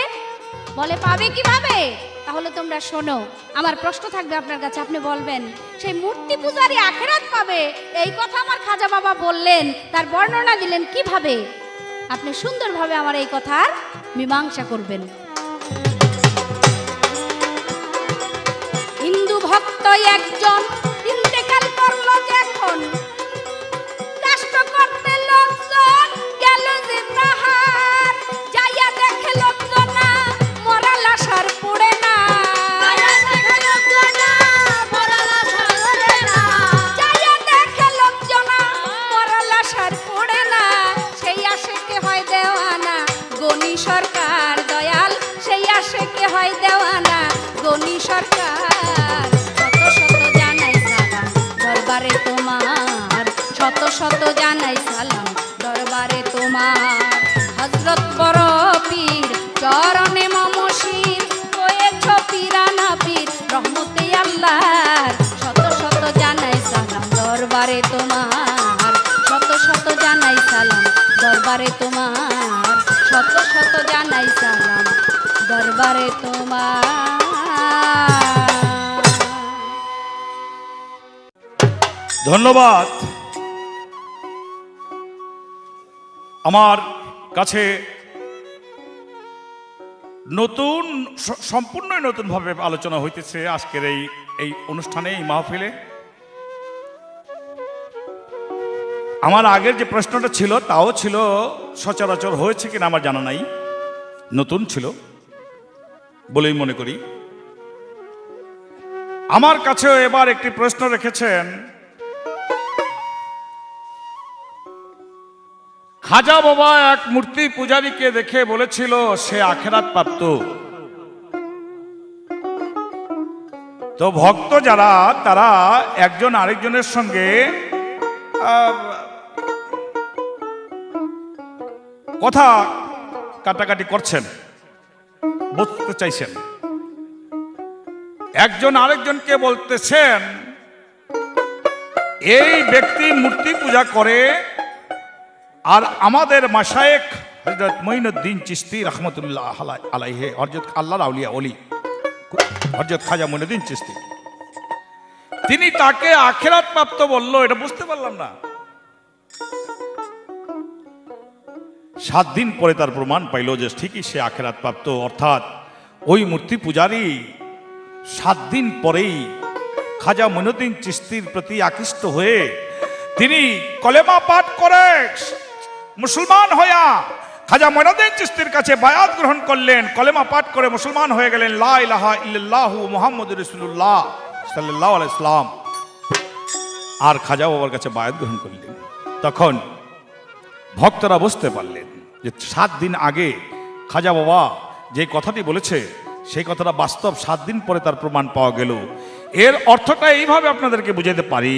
বলে, পাবে কিভাবে? তাহলে তোমরা শোনো, আমার প্রশ্ন থাকবে আপনার কাছে, আপনি বলবেন সেই মূর্তি পূজারী আখিরাত পাবে, এই কথা আমার খাজা বাবা বললেন, তার বর্ণনা দিলেন কিভাবে? আপনি সুন্দরভাবে আমার এই কথার মীমাংসা করবেন। হিন্দু ভক্ত একজন ইন্তেকাল করলো যখন, কষ্ট করতে লোকজন গেল যে তাহার। যাইয়া দেখে লোকজনা মরা লাশ আর পড়ে না। যাইয়া দেখে লোকজনা মরা লাশ আর পড়ে না। সেই আশেকে হয় দেওয়ানা গনি সরকার দয়াল, সেই আশেকে হয় দেওয়ানা গনি সরকার। শত শত জানাই সালাম দরবারে তোমার, শত শত জানাই সালাম দরবারে তোমার। হযরত বড় পীর চরণে মম শির, হয়েছ পীরানা পীর রহমতে আল্লাহর। শত শত জানাই সালাম দরবারে তোমার, শত শত জানাই সালাম দরবারে তোমার, শত শত জানাই সালাম দরবারে তোমার। ধন্যবাদ। আমার কাছে নতুন সম্পূর্ণই নতুনভাবে আলোচনা হইতেছে আজকের এই অনুষ্ঠানে, এই মাহফিলে। আমার আগের যে প্রশ্নটা ছিল তাও ছিল সচরাচর হয়েছে কিনা আমার জানা নাই, নতুন ছিল বলেই মনে করি। আমার কাছেও এবার একটি প্রশ্ন রেখেছেন, খাজা বাবা এক মূর্তি পূজারীকে দেখে বলেছিল সে আখেরাত প্রাপ্ত। তো ভক্ত যারা তারা একজন আরেকজনের সঙ্গে কথা কাটাকাটি করছেন, বুঝতে চাইছেন। একজন আরেকজনকে বলতেছেন এই ব্যক্তি মূর্তি পূজা করে, আর আমাদের মাশায়েখ হযরত মঈনুদ্দিন চিশতি রহমতুল্লাহ আলাইহি, হযরত আল্লাহর আউলিয়া ওলি হযরত খাজা মঈনুদ্দিন চিশতি, তিনি তাকে আখিরাত প্রাপ্ত বললো। এটা বুঝতে পারলাম না। 7 দিন পরে তার প্রমাণ পাইল যে ঠিকই সে আখিরাত প্রাপ্ত। অর্থাৎ ওই মূর্তি পূজারী 7 দিন পরেই খাজা মঈনুদ্দিন চিশতির প্রতি আকৃষ্ট হয়ে তিনি কলেমা পাঠ করে মুসলমান হইয়া খাজা মঈনুদ্দিন চিশতির কাছে বায়াত গ্রহণ করলেন। কলেমা পাঠ করে মুসলমান হয়ে গেলেন, লা ইলাহা ইল্লাল্লাহু মুহাম্মাদুর রাসূলুল্লাহ সাল্লাল্লাহু আলাইহি সাল্লাম। আর খাজা বাবার কাছে বায়াত গ্রহণ করলেন। তখন ভক্তরা বুঝতে পারলেন যে 7 দিন আগে খাজা বাবা যে কথাটি বলেছে সেই কথাটা বাস্তব, 7 দিন পরে তার প্রমাণ পাওয়া গেল। এর অর্থটা এইভাবে আপনাদেরকে বুঝাতে পারি,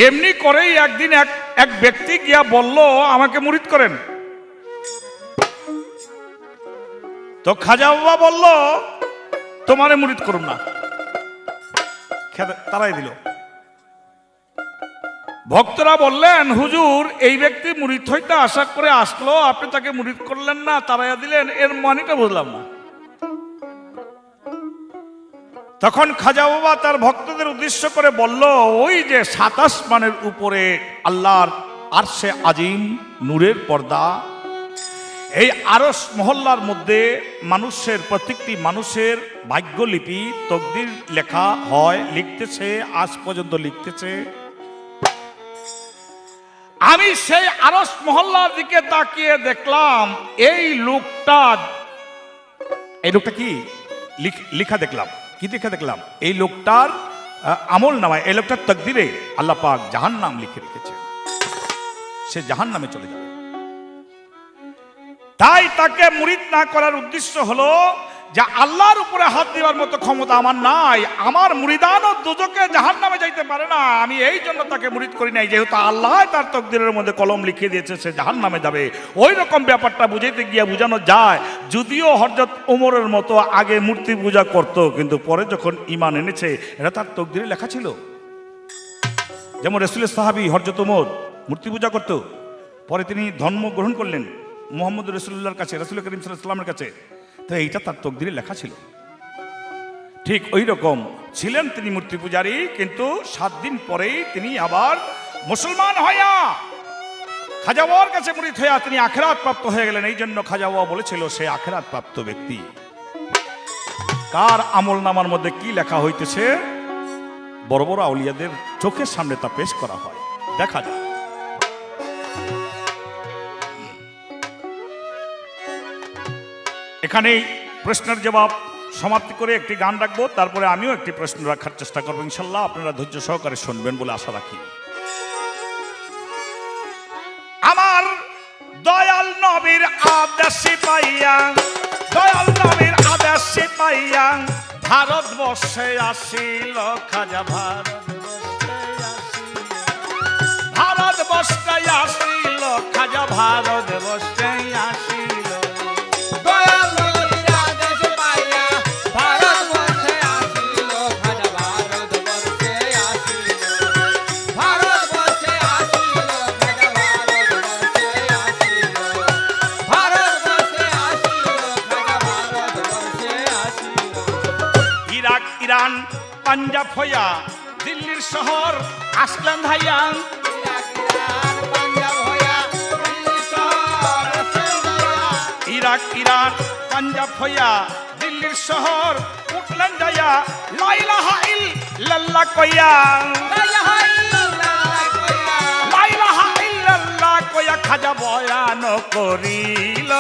এমনি করেই একদিন এক ব্যক্তি গিয়া বলল আমাকে মুরিদ করেন। তো খাজা বাবা বলল তোমারে মুরিদ করুন না, তারাই দিল। ভক্তরা বললেন হুজুর এই ব্যক্তি মুরিদ হইতে আশা করে আসলো, আপনি তাকে মুরিদ করলেন না, তারাইয়া দিলেন, এর মানেটা বুঝলাম না। তখন খাজা বাবা তার ভক্তদের উদ্দেশ্য করে বলল ওই যে 7 আসমানের উপরে আল্লাহর আরশে আজিম নূরের পর্দা, এই আরশ মহল্লার মধ্যে মানুষের প্রত্যেকটি মানুষের ভাগ্যলিপি তকদির লেখা হয়, লিখতেছে, আজ পর্যন্ত লিখতেছে। আমি সেই আরশ মহল্লার দিকে তাকিয়ে দেখলাম এই লোকটা কি লিখা দেখলাম, কি লিখা দেখলাম, এই লোকটার আমল নামায়, এই লোকটার তকদিরে আল্লাহ পাক জাহান্নাম লিখে রেখেছে, সে জাহান্নামে চলে যাবে। তাই তাকে মুরিদ না করার উদ্দেশ্য হলো যে আল্লাহর উপরে হাত দেওয়ার মতো ক্ষমতা আমার নাই, আমার মুরিদানও দুজকে জাহান্নামে যাইতে পারে না। আমি এই জন্য তাকে মুরিদ করি নাই, যেহেতু আল্লাহ তার তকদিরের মধ্যে কলম লিখে দিয়েছে সে জাহান্নামে যাবে। ওই রকম ব্যাপারটা বুঝাইতে গিয়ে বোঝানো যায়, যদিও হযরত ওমরের মতো আগে মূর্তি পূজা করত, কিন্তু পরে যখন ঈমান এনেছে এটা তার তকদিরে লেখা ছিল। যেমন রাসূলের সাহাবী হযরত ওমর মূর্তি পূজা করত, পরে তিনি ধর্ম গ্রহণ করলেন মুহাম্মদ রাসূলুল্লাহর কাছে, রাসূল করিম সাল্লাল্লাহু আলাইহি ওয়াসাল্লামের কাছে। তো এইটা তার তকদিরে লেখা ছিল। ঠিক ওই রকম ছিলেন তিনি মূর্তি পূজারী, কিন্তু 7 দিন পরেই তিনি আবার মুসলমান হইয়া খাজা বাবার কাছে মুরিদ হইয়া তিনি আখিরাত প্রাপ্ত হয়ে গেলেন। এই জন্য খাজা বাবা বলেছিল সে আখিরাত প্রাপ্ত ব্যক্তি। কার আমল নামার মধ্যে কি লেখা হইতেছে বড় বড় আউলিয়াদের চোখের সামনে তা পেশ করা হয়, দেখা যায়। এখানেই প্রশ্নের জবাব সমাপ্তি করে একটি গান রাখবো, তারপরে আমিও একটি প্রশ্ন রাখার চেষ্টা করবো ইনশাল্লাহ। আপনারা ধৈর্য সহকারে শুনবেন বলে আশা রাখি। আমার দয়াল নবীর আদেশে পাইয়া, দয়াল নবীর আদেশে পাইয়া ভারতবর্ষে আসিল খাজা, ভারতবর্ষে আসিল খাজা, ভারতবর্ষে আসিল। ইরান পাঞ্জাব হইয়া দিল্লির শহর আসলেন ভাইয়া, ইরাক ইরান পাঞ্জাব হইয়া দিল্লির শহর উঠলেন যাইয়া লা ইলাহা ইল্লাল্লাহ কইয়া লা ইলাহা ইল্লাল্লাহ কইয়া খাজা বয়ান করিল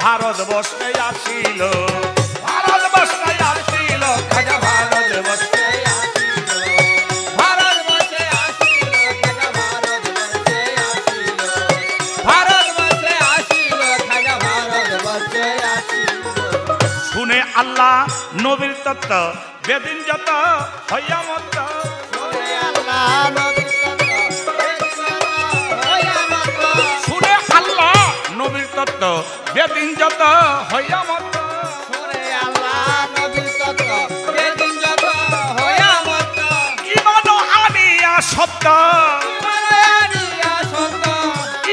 ভারতবর্ষে আসিল ভারতবর্ষে আসিল খাজা ভারতবর্ষে শুনে আল্লাহ নবীর তত্ত্ব বেদিন যত হইয়া মত শুনে আল্লাহ নবীর তত্ত্ব বেদিন যত হইয়া মত ইমান আনিয়া শব্দ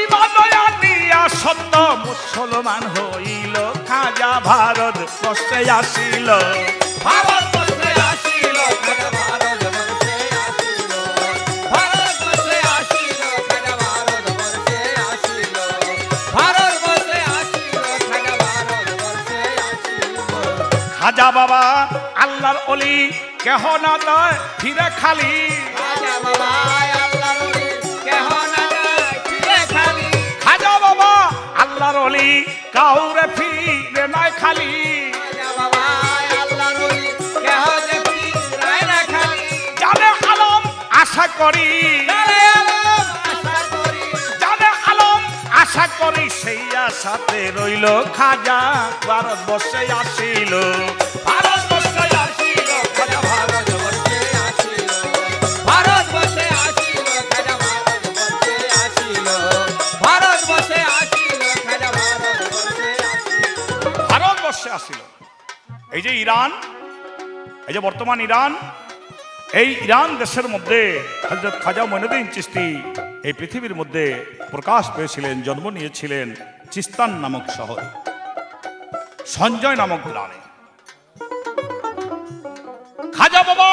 ইমান আনিয়া শব্দ মুসলমান হইল খাজা ভারত বর্ষে আসিল ভারতবর্ষে আসিল খাজা ভারতবর্ষে আসিল ভারতবর্ষে আসিল খাজা ভারতবর্ষে আসিল ভারতবর্ষে আসিল খাজা ভারতবর্ষে আসিল খাজা বাবা আল্লাহর ওলি কেহ না দেয় ফিরে খালি খাজা বাবা আল্লাহর ওলি কেহ না দেয় ফিরে খালি খাজা বাবা আল্লাহর ওলি কাউরে ফিরে নাই খালি বাবা আল্লাহর ওলি কেহ যে ফিরে না খালি জানে আলম আশা করি জানে আলম আশা করি সেই আশাতে রইল খাজা ভারতবর্ষে আসিল ভারতবর্ষে আসিল খাজা ভারতবর্ষে আসিল ভারতবর্ষে আসিল খাজা ভারতবর্ষে আসিল ভারতবর্ষে আসিল খাজা ভারতবর্ষে আসিল এই যে ইরান এই যে বর্তমান ইরান এই ইরান দেশের মধ্যে হযরত খাজা মঈনুদ্দিন চিশতি এই পৃথিবীর মধ্যে প্রকাশ পেয়েছিলেন জন্ম নিয়েছিলেন চিস্তান নামক শহরে সঞ্জয় নামক গ্রামে খাজা বাবা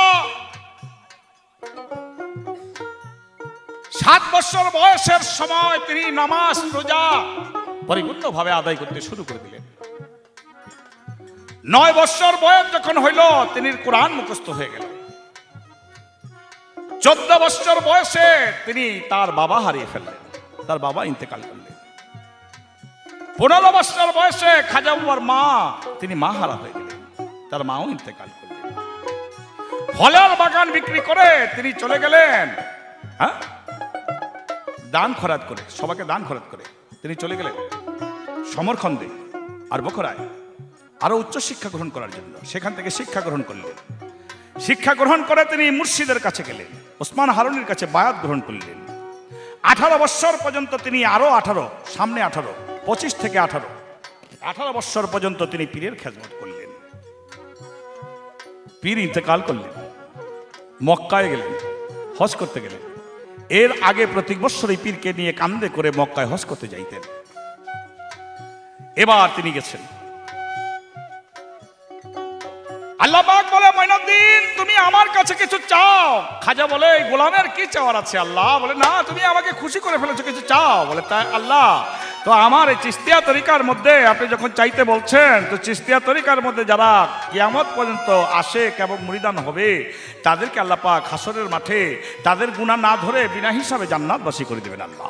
7 বছর বয়সের সময় তিনি নামাজ রোজা পরিপূর্ণভাবে আদায় করতে শুরু করে দিলেন 9 বছর বয়স যখন হইল তিনি কোরআন মুখস্থ হয়ে গেল 14 বছর বয়সে তিনি তার বাবা হারিয়ে ফেললেন তার বাবা ইন্তেকাল করলেন 15 বছর বয়সে খাজা বাবার মা তিনি মা হারা হয়ে গেলেন তার মাও ইন্তেকাল করলেন ফলের বাগান বিক্রি করে তিনি চলে গেলেন হ্যাঁ দান খরাত করে সবাইকে দান খরাত করে তিনি চলে গেলেন সমরখন্দে আর বখরায় আরো উচ্চ শিক্ষা গ্রহণ করার জন্য সেখান থেকে শিক্ষা গ্রহণ করলেন শিক্ষা গ্রহণ করে তিনি মুর্শিদের কাছে গেলেন ওসমান হারুনির কাছে বায়াত গ্রহণ করলেন 18 বছর পর্যন্ত তিনি আরো 18 সামনে 18 25 থেকে 18 বছর পর্যন্ত তিনি পীরের খেদমত করলেন পীর ইন্তেকাল করলেন মক্কায় গেলেন হজ করতে গেলেন এর আগে প্রতি বছর এই পীরকে নিয়ে কান্দে করে মক্কায় হজ করতে যাইতেন এবার তিনি গেছেন আল্লাহ পাক বলে মঈনুদ্দিন তুমি আমার কাছে কিছু চাও খাজা বলে এই গোলামের কি চাওয়ার আছে আল্লাহ বলে না তুমি আমাকে খুশি করে ফেলেছো কিছু চাও বলে তাই আল্লাহ তো আমার এই চিস্তিয়া তরিকার মধ্যে আপনি যখন চাইতে বলছেন তো চিস্তিয়া তরিকার মধ্যে যারা কিয়ামত পর্যন্ত আশেক এবং মুরিদান হবে তাদেরকে আল্লাহ পাক হাসরের মাঠে তাদের গুনাহ না ধরে বিনা হিসাবে জান্নাতবাসী করে দেবেন আল্লাহ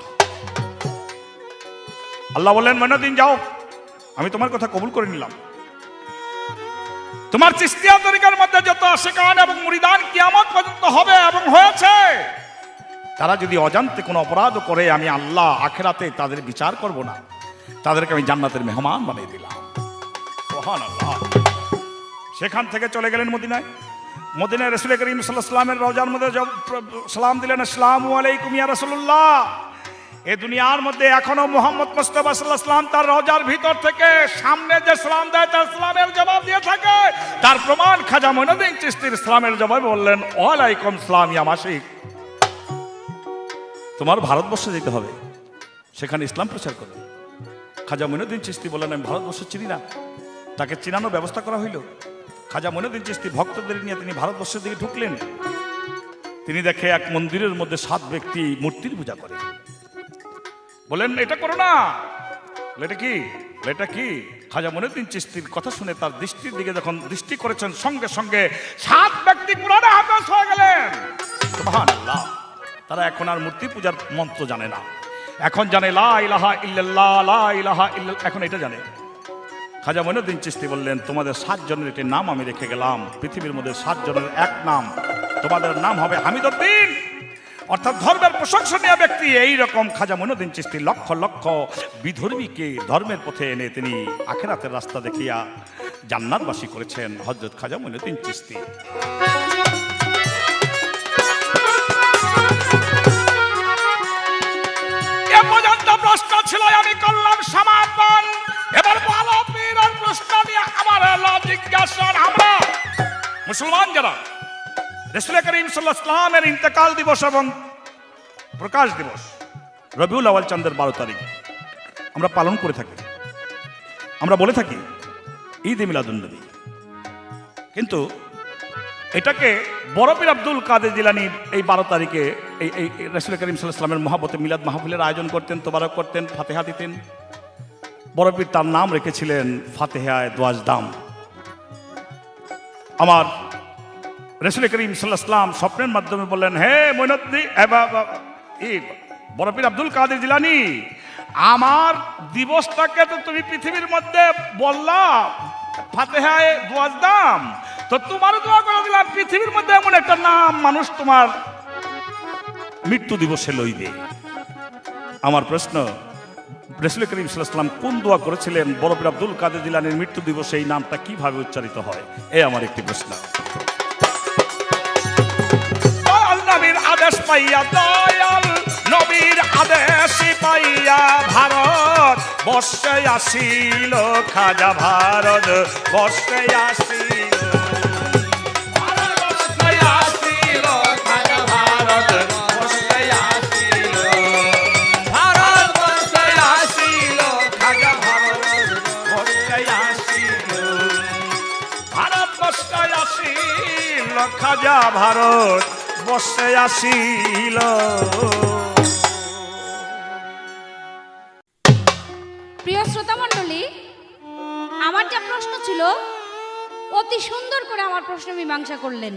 আল্লাহ বললেন মঈনুদ্দিন যাও আমি তোমার কথা কবুল করে নিলাম তোমার চিস্তিয়া তরিকার মধ্যে যত আশিকান এবং মুরিদান কিয়ামত পর্যন্ত হবে এবং হয়েছে তারা যদি অজান্তে কোনো অপরাধ করে আমি আল্লাহ আখিরাতে তাদের বিচার করব না তাদেরকে আমি জান্নাতের মেহমান বানিয়ে দিলাম সুবহানাল্লাহ সেখান থেকে চলে গেলেন মদিনায় মদিনায় রাসূল করিম সাল্লাল্লাহু আলাইহি ওয়াসাল্লামের রওজার মধ্যে সালাম দিলেন আসসালামু আলাইকুম ইয়া রাসূলুল্লাহ এই দুনিয়ার মধ্যে এখনো মুহাম্মদ মুস্তাফা সাল্লাল্লাহু আলাইহি ওয়াসাল্লাম তার রওজার ভিতর থেকে সামনে যে সালাম দেয় তার সালামের জবাব দিয়ে থাকে তার প্রমাণ খাজা মঈনুদ্দিন চিশতির সালামের জবাবে বললেন ওয়ালাইকুম সালাম ইয়া মাশিক তোমার ভারতবর্ষে যেতে হবে সেখানে ইসলাম প্রচার করবে খাজা মঈনুদ্দিন চিশতি বললেন আমি ভারতবর্ষ চিনি না তাকে চিনানোর ব্যবস্থা করা হইল খাজা মঈনুদ্দিন চিশতি ভক্তদের নিয়ে তিনি ভারতবর্ষের দিকে ঢুকলেন তিনি দেখে এক মন্দিরের মধ্যে 7 ব্যক্তি মূর্তির পূজা করে বলেন এটা করো না এটা কি এটা কি? খাজা মঈনুদ্দিন চিশতির কথা শুনে তার দৃষ্টির দিকে যখন দৃষ্টি করেছেন, সঙ্গে সঙ্গে 7 ব্যক্তি কোরআনে হাফেজ হয়ে গেলেন। সুবহানাল্লাহ। তারা এখন আর মূর্তি পূজার মন্ত্র জানে না, এখন জানে লা ইলাহা ইল্লাল্লাহ, লা ইলাহা ইল্লাল্লাহ, এখন এটা জানে। খাজা মঈনুদ্দিন চিশতি বললেন, তোমাদের 7 জনের একটি নাম আমি রেখে গেলাম, পৃথিবীর মধ্যে 7 জনের এক নাম, তোমাদের নাম হবে হামিদউদ্দিন, অর্থাৎ ধর্মের প্রশংসনীয় ব্যক্তি। এইরকম খাজা মঈনুদ্দিন চিশতি লক্ষ লক্ষ বিধর্মীকে ধর্মের পথে এনে তিনি আখিরাতের রাস্তা দেখিয়া জান্নাতবাসী করেছেন হযরত খাজা মঈনুদ্দিন চিশতি। এ পর্যন্ত প্রশ্ন ছিল, আমি করলাম সমাপন। এবার ভালো পীরের প্রশ্ন নিয়ে আমার জিজ্ঞাসা। আমরা মুসলমান যারা রাসূল করিম সাল্লাল্লাহু আলাইহি ওয়াসাল্লামের ইন্তেকাল দিবস এবং প্রকাশ দিবস রবিউল আউয়াল চাঁদের 12 তারিখ আমরা পালন করে থাকি, আমরা বলে থাকি ঈদ এ মিলাদুন নবী, কিন্তু এটাকে বড় পীর আব্দুল কাদের জিলানী এই 12 তারিখে এই রাসূল করিম সাল্লাল্লাহু আলাইহি ওয়াসাল্লামের মহব্বতে মিলাদ মাহফিলের আয়োজন করতেন, তোবারক করতেন, ফাতিহা দিতেন। বড় পীর তার নাম রেখেছিলেন ফাতিহায়ে দুয়াজদাম। আমার রাসূল করিম সাল্লাল্লাহু আলাইহি ওয়াসাল্লাম স্বপ্নের মাধ্যমে বললেন, হে মঈনুদ্দিন, বড় পীর আব্দুল কাদের জিলানী, আমার দিবসটাকে তো তুমি পৃথিবীর মধ্যে বললা ফাতিহায়ে দুয়াজদাম, তো তোমারও দোয়া করে দিলাম পৃথিবীর মধ্যে এমন একটা নাম মানুষ তোমার মৃত্যু দিবসে লইবে। আমার প্রশ্ন, রাসূল করিম সাল্লাল্লাহু আলাইহি ওয়াসাল্লাম কোন দোয়া করেছিলেন? বড় পীর আব্দুল কাদের জিলানীর মৃত্যু দিবসে এই নামটা কিভাবে উচ্চারিত হয়? এই আমার একটি প্রশ্ন। নবীর আদেশ পাইয়া, দয়াল নবীর আদেশ পাইয়া ভারত বর্ষে আসিল খাজা, ভারত বর্ষে আসিল, খাজা ভারত বসে আসিল। প্রিয় শ্রোতা মণ্ডলী, আমার যা প্রশ্ন ছিল অতি সুন্দর করে আমার প্রশ্ন মীমাংসা করলেন।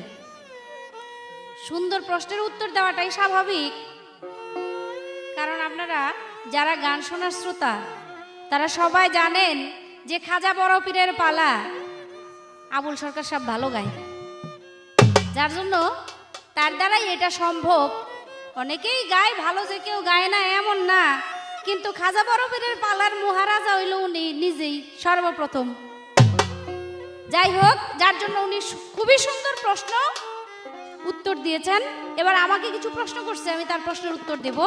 সুন্দর প্রশ্নের উত্তর দেওয়াটাই স্বাভাবিক, কারণ আপনারা যারা গান শোনার শ্রোতা তারা সবাই জানেন যে খাজা বড় পীরের পালা আবুল সরকার সাহেব ভালো গায়, যার জন্য তার দ্বারাই এটা সম্ভব। অনেকেই গায় ভালো, যে কেউ গায় না এমন না, কিন্তু খাজা বড় পীরের পালার মহারাজা হইল উনি নিজেই সর্বপ্রথম। যাই হোক, যার জন্য উনি খুবই সুন্দর প্রশ্ন উত্তর দিয়েছেন। এবার আমাকে কিছু প্রশ্ন করছে, আমি তার প্রশ্নের উত্তর দেব,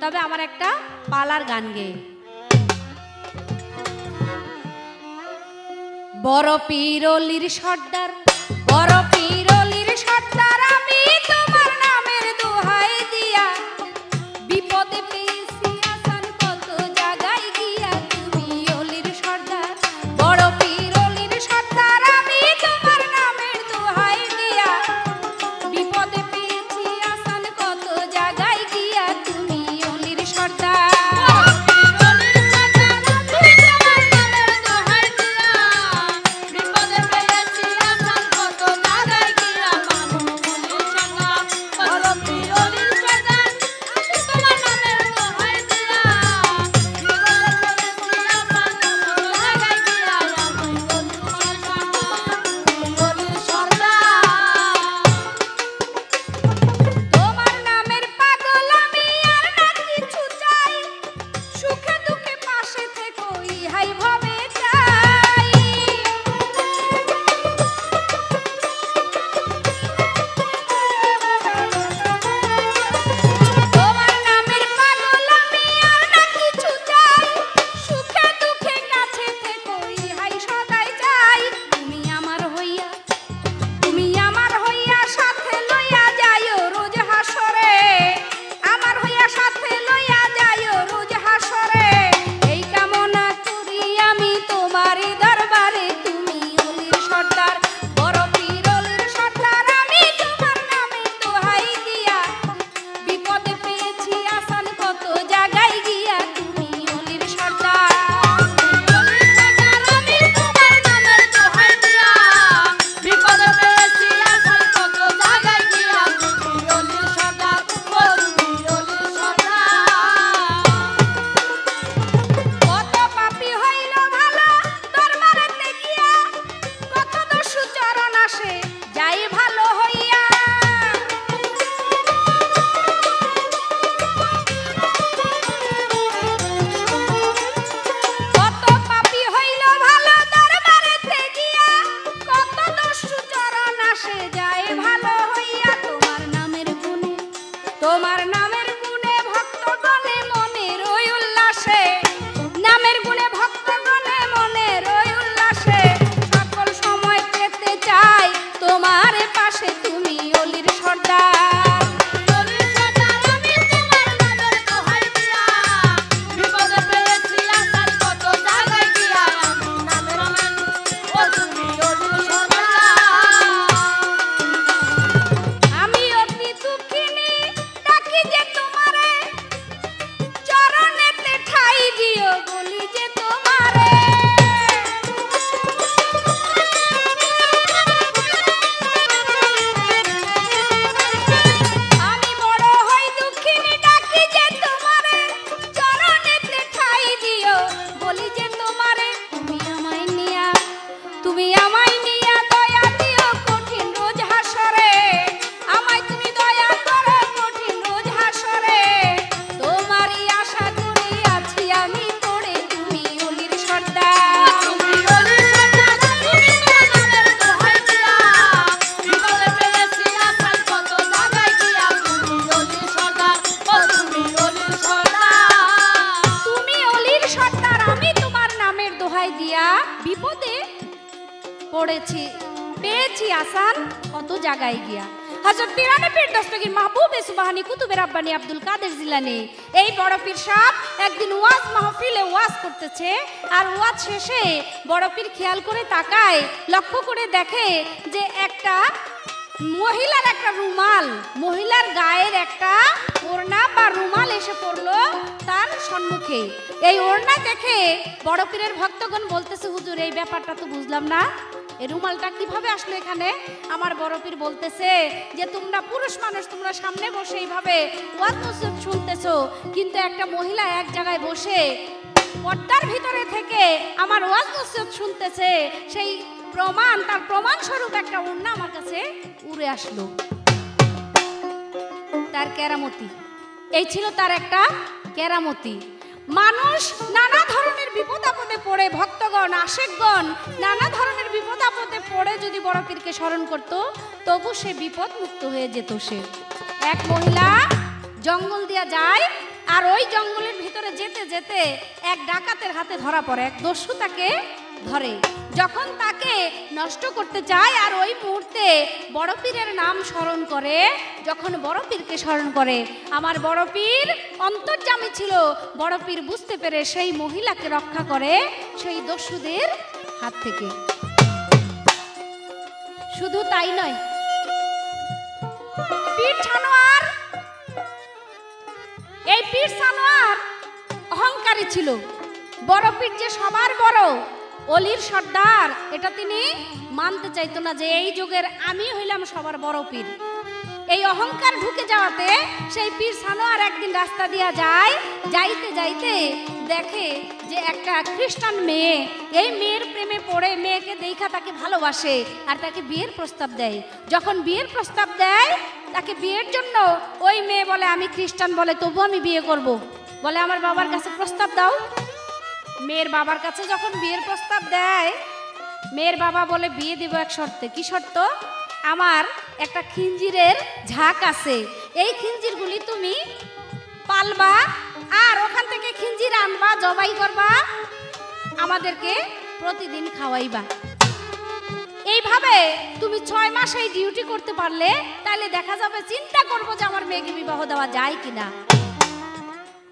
তবে আমার একটা পালার গান গেয়ে। বড় পীর অলির সর্দার, বড় পীর অলির সর্দার, আমি তোমার নামের দোহাই দিয়া বিপদে পেয়েছি আসান কত জায়গায় গিয়া। তুমি অলির সর্দার, বড় পীর অলির সর্দার, আমি তোমার নামের দোহাই দিয়া বিপদে পেয়েছি আসান কত জায়গায় গিয়া। তুমি অলির সর্দার, বিপদে পেয়েছি আসান তোমার নামের গুণে ভক্তগণে মনের ওই উল্লাসে, নামের গুণে ভক্তগণে মনের ওই উল্লাসে সকল সময় পেতে চাই তোমার পাশে, তুমি অলির সর্দার। অলির সর্দার আমি তোমার নামের দোহাই দিয়া, বিপদে পেয়েছি আসার কত জায়গায় গিয়া, আমি নামের মানুষ ও তুমি অলির সর্দার। আমি অতি দুঃখিনী ডাকি যে তোমারে, চরণেতে ঠাই দিও বলি যে তোমারে। আমি বড় হই দুঃখিনী ডাকি যে তোমারে, চরণেতে ঠাই দিও বলি যে তোমারে। তুমি আমায় নিয়া দয়া দিও কঠিন রোজ হাসরে, আমায় তুমি দয়া করো কঠিন রোজ হাসরে। তোমারই আশা করি আছি আমি পড়ে, তুমি অলির সর্দার। তুমি অলির সর্দার তুমি তোমার নামের দোহাই দিয়া, বিপদে পেয়েছি আসার কত জায়গায় গিয়া, তুমি অলির সর্দার ও তুমি অলির সর্দার। তুমি অলির সর্দার আমি তোমার নামের দোহাই দিয়া, বিপদে পড়েছি পেয়েছি আসান কত জায়গায় গিয়া। হযরত পীরানে পীর দস্তগীর মাহবুবে সুবহানী কুতুবে রাব্বানী আব্দুল কাদের জিলানী এই বড় পীর সাহেব একদিন ওয়াজ মাহফিলে ওয়াজ করতেছে, আর ওয়াজ শেষে বড় পীর খেয়াল করে তাকায়, লক্ষ্য করে দেখে যে একটা মহিলার একটা রুমাল, মহিলার গায়ের একটা ওড়না বা রুমাল এসে পড়লো তার সম্মুখে। এই ওড়না দেখে বড় পীরের ভক্তগণ বলতেছে, হুজুর এই ব্যাপারটা তো বুঝলাম না, এই রুমালটা কিভাবে আসলো এখানে? আমার বড় পীর বলতেছে যে তোমরা পুরুষ মানুষ, তোমরা সামনে বসে এইভাবে ওয়াজ নসিহত শুনতেছো, কিন্তু একটা মহিলা এক জায়গায় বসে পর্দার ভিতরে থেকে আমার ওয়াজ নসিহত শুনতেছে, সেই প্রমাণ, তার প্রমাণ স্বরূপ একটা ওড়না আমার কাছে উড়ে আসলো। তার কেরামতি, এই ছিল তার একটা কেরামতি। মানুষ নানা ধরনের বিপদ আপদে পড়ে, ভক্তগণ আশেকগণ নানা ধরনের বিপদ আপদে পড়ে যদি বড় পীরকে স্মরণ করত, তবু সে বিপদ মুক্ত হয়ে যেত। সে এক মহিলা জঙ্গল দিয়া যায়, আর ওই জঙ্গলের ভিতরে যেতে যেতে এক ডাকাতের হাতে ধরা পড়ে, এক দস্যু তাকে ধরে। যখন তাকে নষ্ট করতে চায়, আর ওই মুহূর্তে বড় পীরের নাম স্মরণ করে, যখন বড় পীরকে স্মরণ করে, আমার বড় পীর অন্তর্যামী ছিল, বড় পীর বুঝতে পেরে সেই মহিলাকে রক্ষা করে সেই দস্যুদের হাত থেকে। শুধু তাই নয়, পীর সানোয়ার, এই পীর সানোয়ার অহংকারী ছিল। বড় পীর যে সবার বড়, অলির সর্দার, এটা তিনি মানতে চাইতো না যে এই যুগের আমি হইলাম সবার বড় পীর। এই অহংকার ঢুকে যাওয়াতে সেই পীর সানোয়ার একদিন রাস্তা দিয়া যায়, যাইতে যাইতে দেখে যে একটা খ্রিস্টান মেয়ে, এই মেয়ের প্রেমে পড়ে, মেয়েকে দেখা তাকে ভালোবাসে আর তাকে বিয়ের প্রস্তাব দেয়। যখন বিয়ের প্রস্তাব দেয় তাকে বিয়ের জন্য, ওই মেয়ে বলে আমি খ্রিস্টান, বলে তবু আমি বিয়ে করব, বলে আমার বাবার কাছে প্রস্তাব দাও। মেয়ের বাবার কাছে যখন বিয়ের প্রস্তাব দেয়, মেয়ের বাবা বলে বিয়ে দেব এক শর্তে। কি শর্ত? আমার একটা খিঞ্জিরের ঝাঁক আছে, এই খিঞ্জিরগুলি তুমি পালবা, আর ওখান থেকে খিঞ্জির আনবা, জবাই করবা, আমাদেরকে প্রতিদিন খাওয়াইবা। এইভাবে তুমি 6 মাস এই ডিউটি করতে পারলে তাহলে দেখা যাবে, চিন্তা করবো যে আমার মেয়েকে বিবাহ দেওয়া যায় কিনা।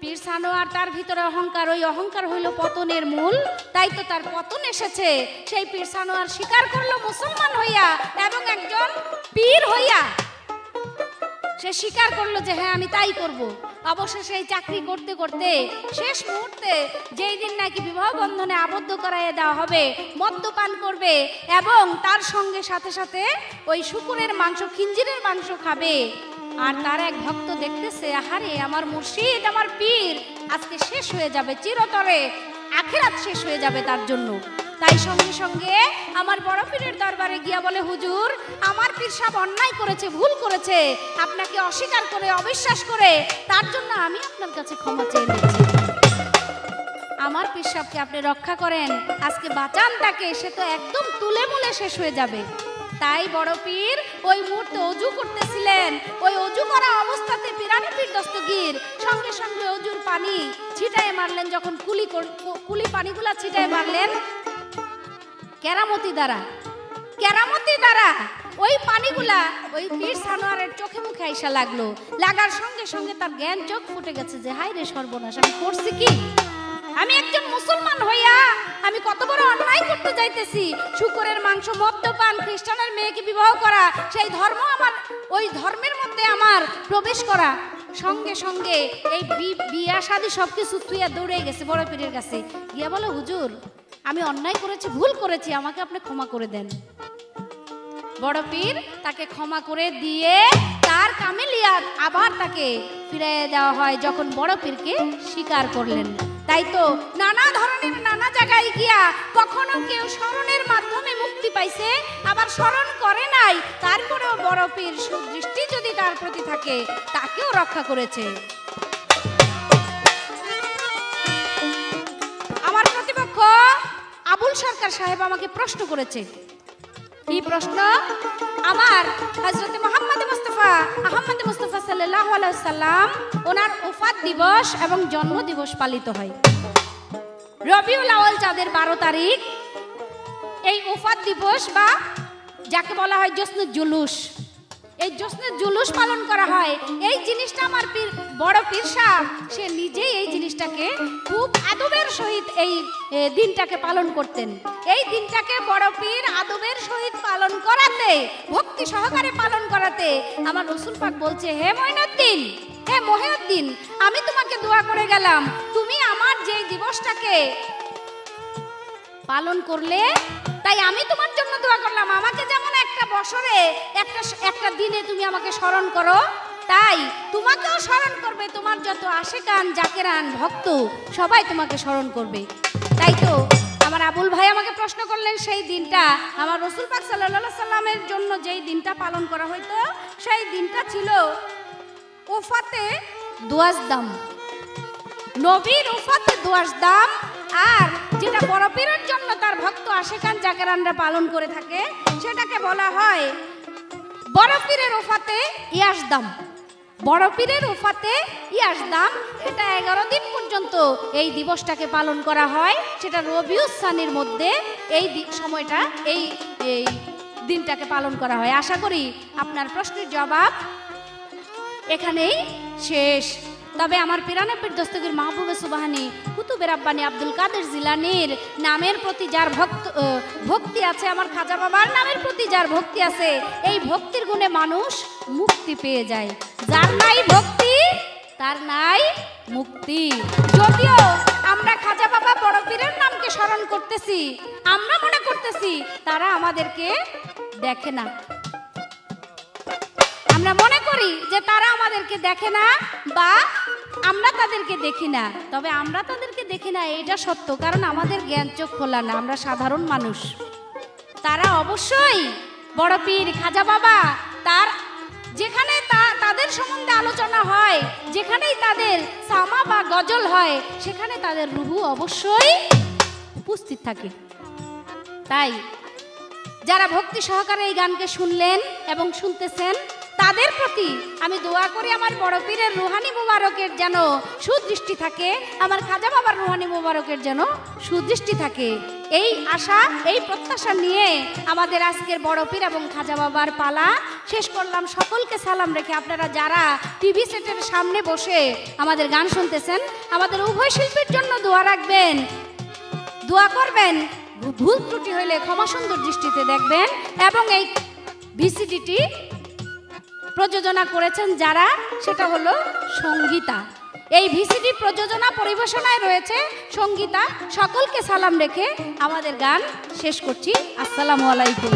পীর সানোয়ার তার ভিতরে অহংকার, ওই অহংকার হইল পতনের মূল, তাই তো তার পতন এসেছে। সেই পীর সানোয়ার স্বীকার করলো মুসলমান হইয়া এবং একজন পীর হইয়া, সে স্বীকার করলো যে হ্যাঁ আমি তাই করব। অবশেষে এই চাকরি করতে করতে শেষ মুহূর্তে যেই দিন নাকি বিবাহ বন্ধনে আবদ্ধ করাইয়ে দেওয়া হবে, মদ্যপান করবে এবং তার সঙ্গে সাথে সাথে ওই শুকুরের মাংস, খিঞ্জিরের মাংস খাবে। আর তার এক ভক্ত দেখতেছে, আহারে আমার মুর্শিদ, আমার পীর আজকে শেষ হয়ে যাবে, চিরতরে আখিরাত শেষ হয়ে যাবে তার জন্য। তাই সঙ্গে সঙ্গে আমার বড় পীরের দরবারে গিয়া বলে, হুজুর আমার পীর সাহেব অন্যায় করেছে, ভুল করেছে, আপনাকে অস্বীকার করে, অবিশ্বাস করে, তার জন্য আমি আপনার কাছে ক্ষমা চেয়ে নিচ্ছি। আমার পীর সাহেবকে আপনি রক্ষা করেন, আজকে বাঁচান তাকে, সে তো একদম তুলে মুলে শেষ হয়ে যাবে। তাই বড় পীর ওই মুহূর্তে অজু করতেছিলেন, ওই অজু করা অবস্থাতে পীরানি পীর সঙ্গে সঙ্গে অজুর পানি ছিটায় মারলেন, যখন কুলি পানিগুলা ছিটায় মারলেন কেরামতি দ্বারা ওই পানিগুলা ওই পীর সানোয়ারের চোখে মুখে আইসা লাগলো। লাগার সঙ্গে সঙ্গে তার জ্ঞান চোখ ফুটে গেছে যে হায় রে সর্বনাশ, আমি করছি কি? আমি একজন মুসলমান হইয়া আমি কত বড় অন্যায় করতে যাইতেছি। শুকরের মাংস, মদ্যপান, খ্রিস্টানের মেয়েকে বিবাহ করা, সেই ধর্ম আমার, ওই ধর্মের মধ্যে আমার প্রবেশ করা। সঙ্গে সঙ্গে এই বিয়া শাদী সবকিছু থুইয়া দৌড়ে গেছে বড় পীরের কাছে, গিয়া বলে হুজুর আমি অন্যায় করেছি, ভুল করেছি, আমাকে আপনি ক্ষমা করে দেন। বড় পীর তাকে ক্ষমা করে দিয়ে তার কামেলিয়াত আবার তাকে ফিরিয়ে দেওয়া হয় যখন বড় পীরকে স্বীকার করলেন। তাই তো নানা ধরনের নানা জায়গায় গিয়া কখনো কেউ স্মরণের মাধ্যমে মুক্তি পাইছে, আবার স্মরণ করে নাই, তারপরেও বড় পীর সুদৃষ্টি যদি তার প্রতি থাকে তাকেও রক্ষা করেছে। আমার প্রতিপক্ষ আবুল সরকার সাহেব আমাকে প্রশ্ন করেছে। কি প্রশ্ন? আমার হযরতে মুহাম্মদ মুস্তাফা আহমদ মুস্তাফা সাল্লাল্লাহু আলাইহি সাল্লাম ওনার ওফাত দিবস এবং জন্ম দিবস পালিত হয় রবিউল আউয়াল চাঁদের 12 তারিখ। এই ওফাত দিবস বা যাকে বলা হয় জশ্নে জুলুস, এই জশ্নে জুলুস পালন করা হয়। এই জিনিসটা আমার পীর বড় পীর সাহেব সে নিজেই এই জিনিসটাকে খুব আদবের সহিত এই দিনটাকে পালন করতেন। এই দিনটাকে বড় পীর আদবের সহিত পালন করাতে, ভক্তি সহকারে পালন করাতে আমার রাসূল পাক বলছে, হে মঈনুদ্দিন, হে মহিউদ্দিন, আমি তোমাকে দোয়া করে গেলাম, তুমি আমার যে দিবসটাকে পালন করলে তাই আমি তোমার জন্য দোয়া করলাম। আমাকে যেমন একটা বছরে একটা দিনে তুমি আমাকে স্মরণ করো, তাই তোমাকেও স্মরণ করবে তোমার যত আশিকান জাকেরান ভক্ত সবাই তোমাকে স্মরণ করবে। তাই তো আমার আবুল ভাই আমাকে প্রশ্ন করলেন, সেই দিনটা আমার রাসূল পাক সাল্লাল্লাহু আলাইহি সাল্লামের জন্য যেই দিনটা পালন করা হইতো সেই দিনটা ছিল ওফাতে দুয়াজদাম, নবীর ওফাতে দুয়াজদাম। আর যেটা বড় পীরের জন্য তার ভক্ত আশিকান জাকেরানরা পালন করে থাকে সেটাকে বলা হয় বড় পীরের ওফাতে ইয়াজদাম। বড় পীরের ওফাতে ইয়াজদাম, এটা 11 দিন পর্যন্ত এই দিবসটাকে পালন করা হয়। সেটা রবিউল সানির মধ্যে এই সময়টা এই দিনটাকে পালন করা হয়। আশা করি আপনার প্রশ্নের জবাব এখানেই শেষ। তবে আমার পিরানব্বই দস্তগীর মাহবুবে সুবহানি কুতুবে রাব্বানি আব্দুল কাদের জিলানীর নামের প্রতি যার ভক্তি আছে, আমার খাজা বাবার নামের প্রতি যার ভক্তি আছে, এই ভক্তির গুণে মানুষ মুক্তি পেয়ে যায়। যার নাই ভক্তি তার নাই মুক্তি। যদিও আমরা খাজা বাবা বড় পীরের নামকে স্মরণ করতেছি, আমরা মনে করতেছি তারা আমাদেরকে দেখে না, আমরা মনে করি যে তারা আমাদেরকে দেখে না বা আমরা তাদেরকে দেখি না। তবে আমরা তাদেরকে দেখি না এটা সত্য, কারণ আমাদের জ্ঞান চোখ খোলা না, আমরা সাধারণ মানুষ। তারা অবশ্যই বড় পীর খাজা বাবা তার যেখানে তাদের সম্বন্ধে আলোচনা হয়, যেখানেই তাদের সামা বা গজল হয়, সেখানে তাদের রুহু অবশ্যই উপস্থিত থাকে। তাই যারা ভক্তি সহকারে এই গানকে শুনলেন এবং শুনতেছেন তাদের প্রতি আমি দোয়া করি আমার বড় পীরের রুহানি মুবারকের যেন সুদৃষ্টি থাকে, আমার খাজা বাবার রুহানি মুবারকের যেন সুদৃষ্টি থাকে। এই আশা, এই প্রত্যাশা নিয়ে আমাদের আজকের বড় পীর এবং খাজা বাবার পালা শেষ করলাম। সকলকে সালাম রেখে আপনারা যারা টিভি সেটের সামনে বসে আমাদের গান শুনতেছেন, আমাদের উভয় শিল্পীর জন্য দোয়া রাখবেন, দোয়া করবেন। ভুল ত্রুটি হইলে ক্ষমা সুন্দর দৃষ্টিতে দেখবেন। এবং এই ভিসিডিটি প্রযোজনা করেছেন যারা, সেটা হলো সঙ্গীতা। এই ভিসিডি প্রযোজনা পরিবেশনায় রয়েছে সঙ্গীতা। সকলকে সালাম রেখে আমাদের গান শেষ করছি। আসসালামু আলাইকুম।